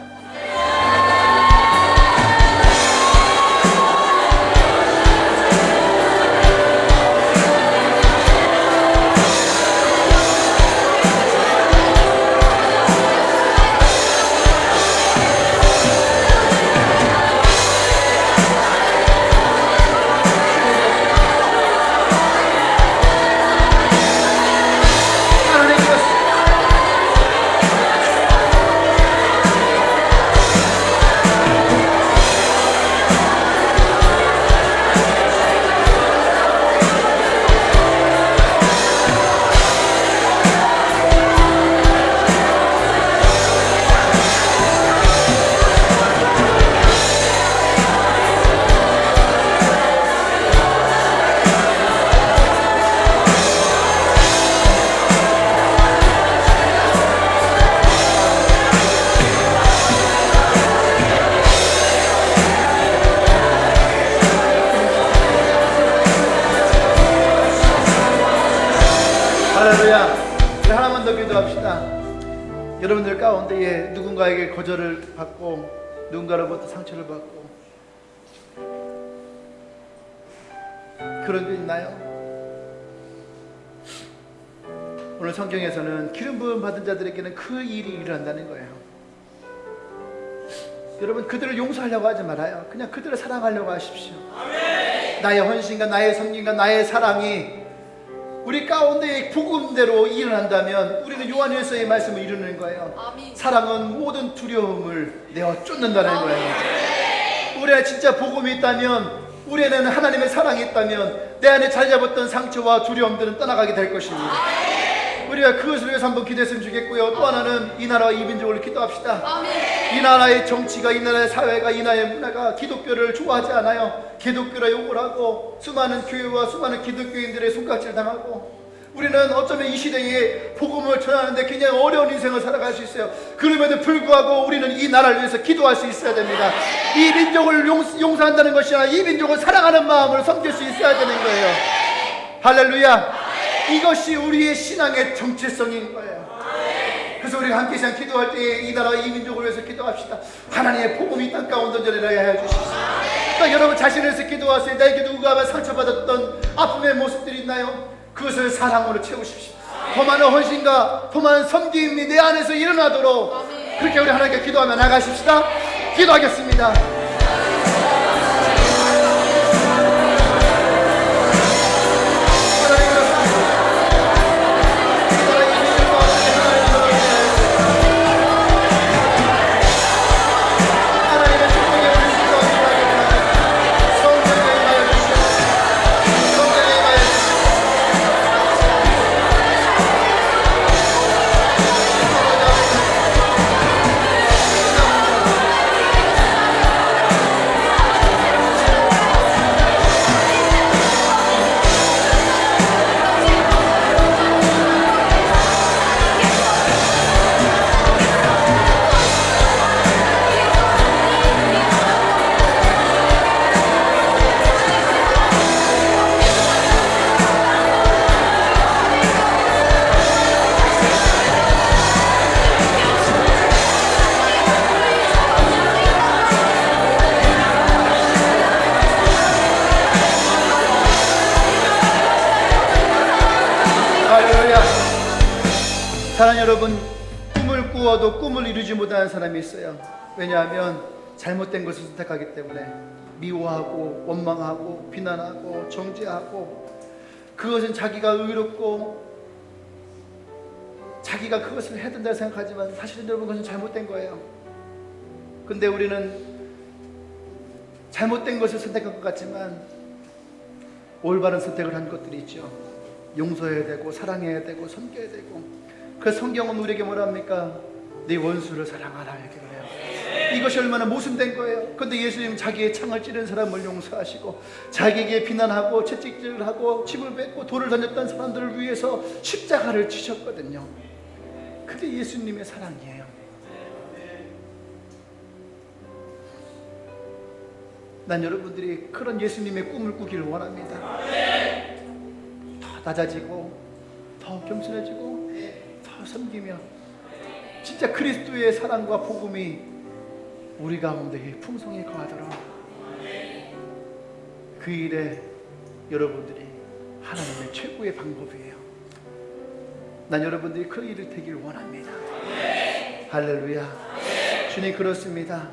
하나만 더 기도합시다. 여러분들 가운데에 누군가에게 거절을 받고 누군가로부터 상처를 받고 그런 게 있나요? 오늘 성경에서는 기름 부음 받은 자들에게는 그 일이 일어난다는 거예요. 여러분, 그들을 용서하려고 하지 말아요. 그냥 그들을 사랑하려고 하십시오. 나의 헌신과 나의 섬김과 나의 사랑이 우리 가운데 복음대로 일어난다면 우리는 요한일서의 말씀을 이루는 거예요. 사랑은 모든 두려움을 내어 쫓는다는 거예요. 우리 안에 진짜 복음이 있다면, 우리 안에는 하나님의 사랑이 있다면 내 안에 자리 잡았던 상처와 두려움들은 떠나가게 될 것입니다. 우리가 그것을 위해서 한번 기도했으면 좋겠고요. 또 하나는 이 나라와 이 민족을 기도합시다. 이 나라의 정치가, 이 나라의 사회가, 이 나라의 문화가 기독교를 좋아하지 않아요. 기독교를 욕을 하고 수많은 교회와 수많은 기독교인들의 손가락질 당하고, 우리는 어쩌면 이 시대에 복음을 전하는데 굉장히 어려운 인생을 살아갈 수 있어요. 그럼에도 불구하고 우리는 이 나라를 위해서 기도할 수 있어야 됩니다. 이 민족을 용서한다는 것이 아니라 이 민족을 사랑하는 마음으로 섬길 수 있어야 되는 거예요. 할렐루야. 이것이 우리의 신앙의 정체성인 거예요. 그래서 우리가 함께 시간 기도할 때 이 나라와 이 민족을 위해서 기도합시다. 하나님의 복음이 땅 가운데 전해라게 하여 주십시오. 또 여러분 자신을 위해서 기도하세요. 나에게 누가 상처받았던 아픔의 모습들이 있나요? 그것을 사랑으로 채우십시오. 더 많은 헌신과 더 많은 섬김이 내 안에서 일어나도록 그렇게 우리 하나님께 기도하며 나가십시다. 기도하겠습니다. 사랑하는 여러분, 꿈을 꾸어도 꿈을 이루지 못하는 사람이 있어요. 왜냐하면 잘못된 것을 선택하기 때문에 미워하고 원망하고 비난하고 정죄하고, 그것은 자기가 의롭고 자기가 그것을 해야 된다고 생각하지만 사실은 여러분 그것은 잘못된 거예요. 근데 우리는 잘못된 것을 선택한 것 같지만 올바른 선택을 한 것들이 있죠. 용서해야 되고 사랑해야 되고 섬겨야 되고. 그 성경은 우리에게 뭐라 합니까? 네 원수를 사랑하라 이렇게 그래요. 이것이 얼마나 모순된 거예요. 근데 예수님은 자기의 창을 찌른 사람을 용서하시고, 자기에게 비난하고 채찍질을 하고 침을 뱉고 돌을 던졌던 사람들을 위해서 십자가를 지셨거든요. 그게 예수님의 사랑이에요. 난 여러분들이 그런 예수님의 꿈을 꾸기를 원합니다. 더 낮아지고 더 겸손해지고 더 섬기며 진짜 그리스도의 사랑과 복음이 우리 가운데 풍성히 거하도록, 그 일에 여러분들이 하나님의 최고의 방법이에요. 난 여러분들이 그 일을 되길 원합니다. 할렐루야. 주님, 그렇습니다.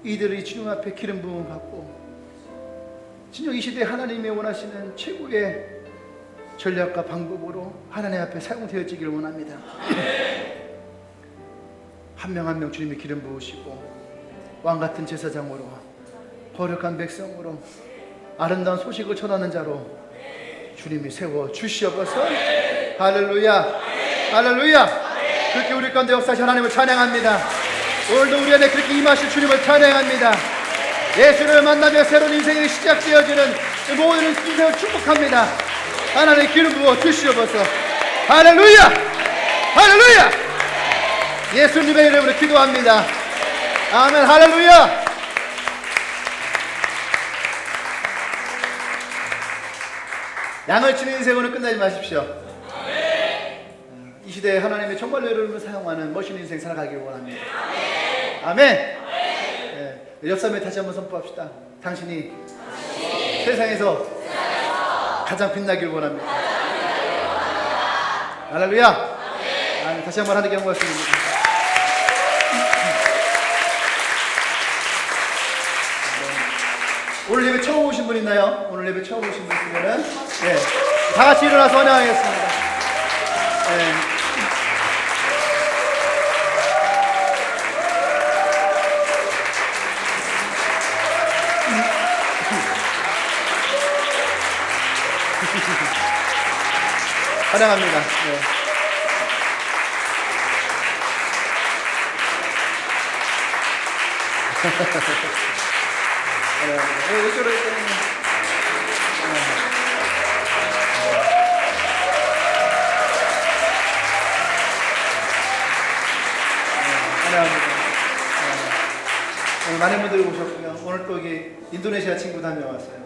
이들이 주님 앞에 기름 부음 받고 진정 이 시대에 하나님이 원하시는 최고의 전략과 방법으로 하나님 앞에 사용되어지기를 원합니다. 한 명 한 명 주님이 기름 부으시고 왕같은 제사장으로, 거룩한 백성으로, 아름다운 소식을 전하는 자로 주님이 세워 주시옵소서. 할렐루야. 할렐루야. 그렇게 우리 가운데 역사하신 하나님을 찬양합니다. 오늘도 우리 안에 그렇게 임하실 주님을 찬양합니다. 예수를 만나며 새로운 인생이 시작되어지는 모든 인생을 축복합니다. 하나님 기름 부어 주시옵소서. 할렐루야. 할렐루야. 예수님의 이름으로 기도합니다. 아멘. 할렐루야. 양을 치는 인생으로 끝나지 마십시오. 이 시대에 하나님의 정말로 여러분을 사용하는 멋있는 인생 살아가길 원합니다. 아멘. 네. 옆 사람에 다시 한번 선포합시다. 당신이 세상에서 가장 빛나길 원합니다. 할렐루야. 아멘. 다시 한번 하나님께 영광 드립니다. 오늘 예배 처음 오신 분 있나요? 오늘 예배 처음 오신 분 있으면은 다 같이 일어나서 환영하겠습니다. 환영합니다. 이쪽으로 환영합니다. 오늘 많은 분들이 오셨고요. 오늘 또 여기 인도네시아 친구도 한 명 왔어요.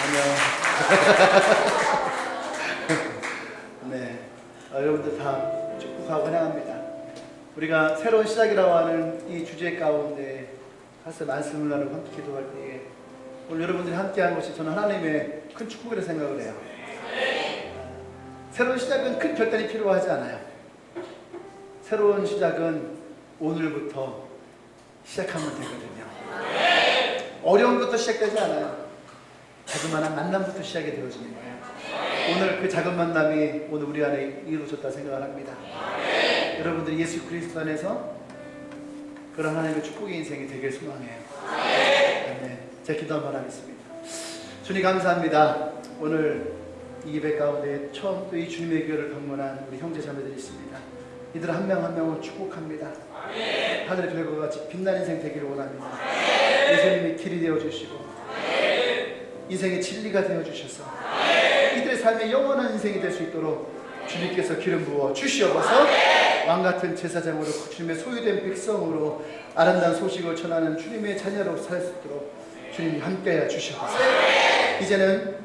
안녕. 네, 여러분들 다 축복하고 환영합니다. 우리가 새로운 시작이라고 하는 이 주제 가운데 사실 말씀을 나누고 함께 기도할 때에 오늘 여러분들이 함께한 것이 저는 하나님의 큰 축복이라고 생각을 해요. 새로운 시작은 큰 결단이 필요하지 않아요. 새로운 시작은 오늘부터 시작하면 되거든요. 어려운 것도 시작되지 않아요. 자그마한 만남부터 시작이 되어지는 거예요. 오늘 그 작은 만남이 오늘 우리 안에 이루어졌다 생각을 합니다. 여러분들이 예수 그리스도 안에서 그런 하나님의 축복의 인생이 되길 소망해요. 네, 제가 기도 한번 하겠습니다. 주님 감사합니다. 오늘 이 예배 가운데 처음 또 이 주님의 교회를 방문한 우리 형제 자매들이 있습니다. 이들 한 명 한 명을 축복합니다. 하늘의 별과 같이 빛나는 인생 되기를 원합니다. 예수님이 길이 되어주시고 인생의 진리가 되어주셔서 이들의 삶의 영원한 인생이 될 수 있도록 주님께서 기름 부어 주시옵소서. 왕같은 제사장으로 주님의 소유된 백성으로 아름다운 소식을 전하는 주님의 자녀로 살 수 있도록 주님이 함께하여 주시옵소서. 이제는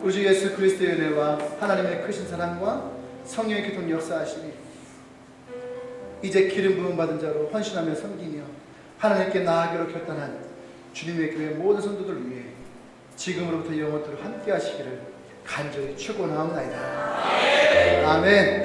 우리 주 예수 그리스도의 은혜와 하나님의 크신 사랑과 성령의 교통 역사하심이 이제 기름 부음 받은 자로 헌신하며 섬기며 하나님께 나아가기로 결단한 주님의 교회 모든 성도들 위해 지금으로부터 영원토록 함께 하시기를 간절히 축원하옵나이다. 아멘.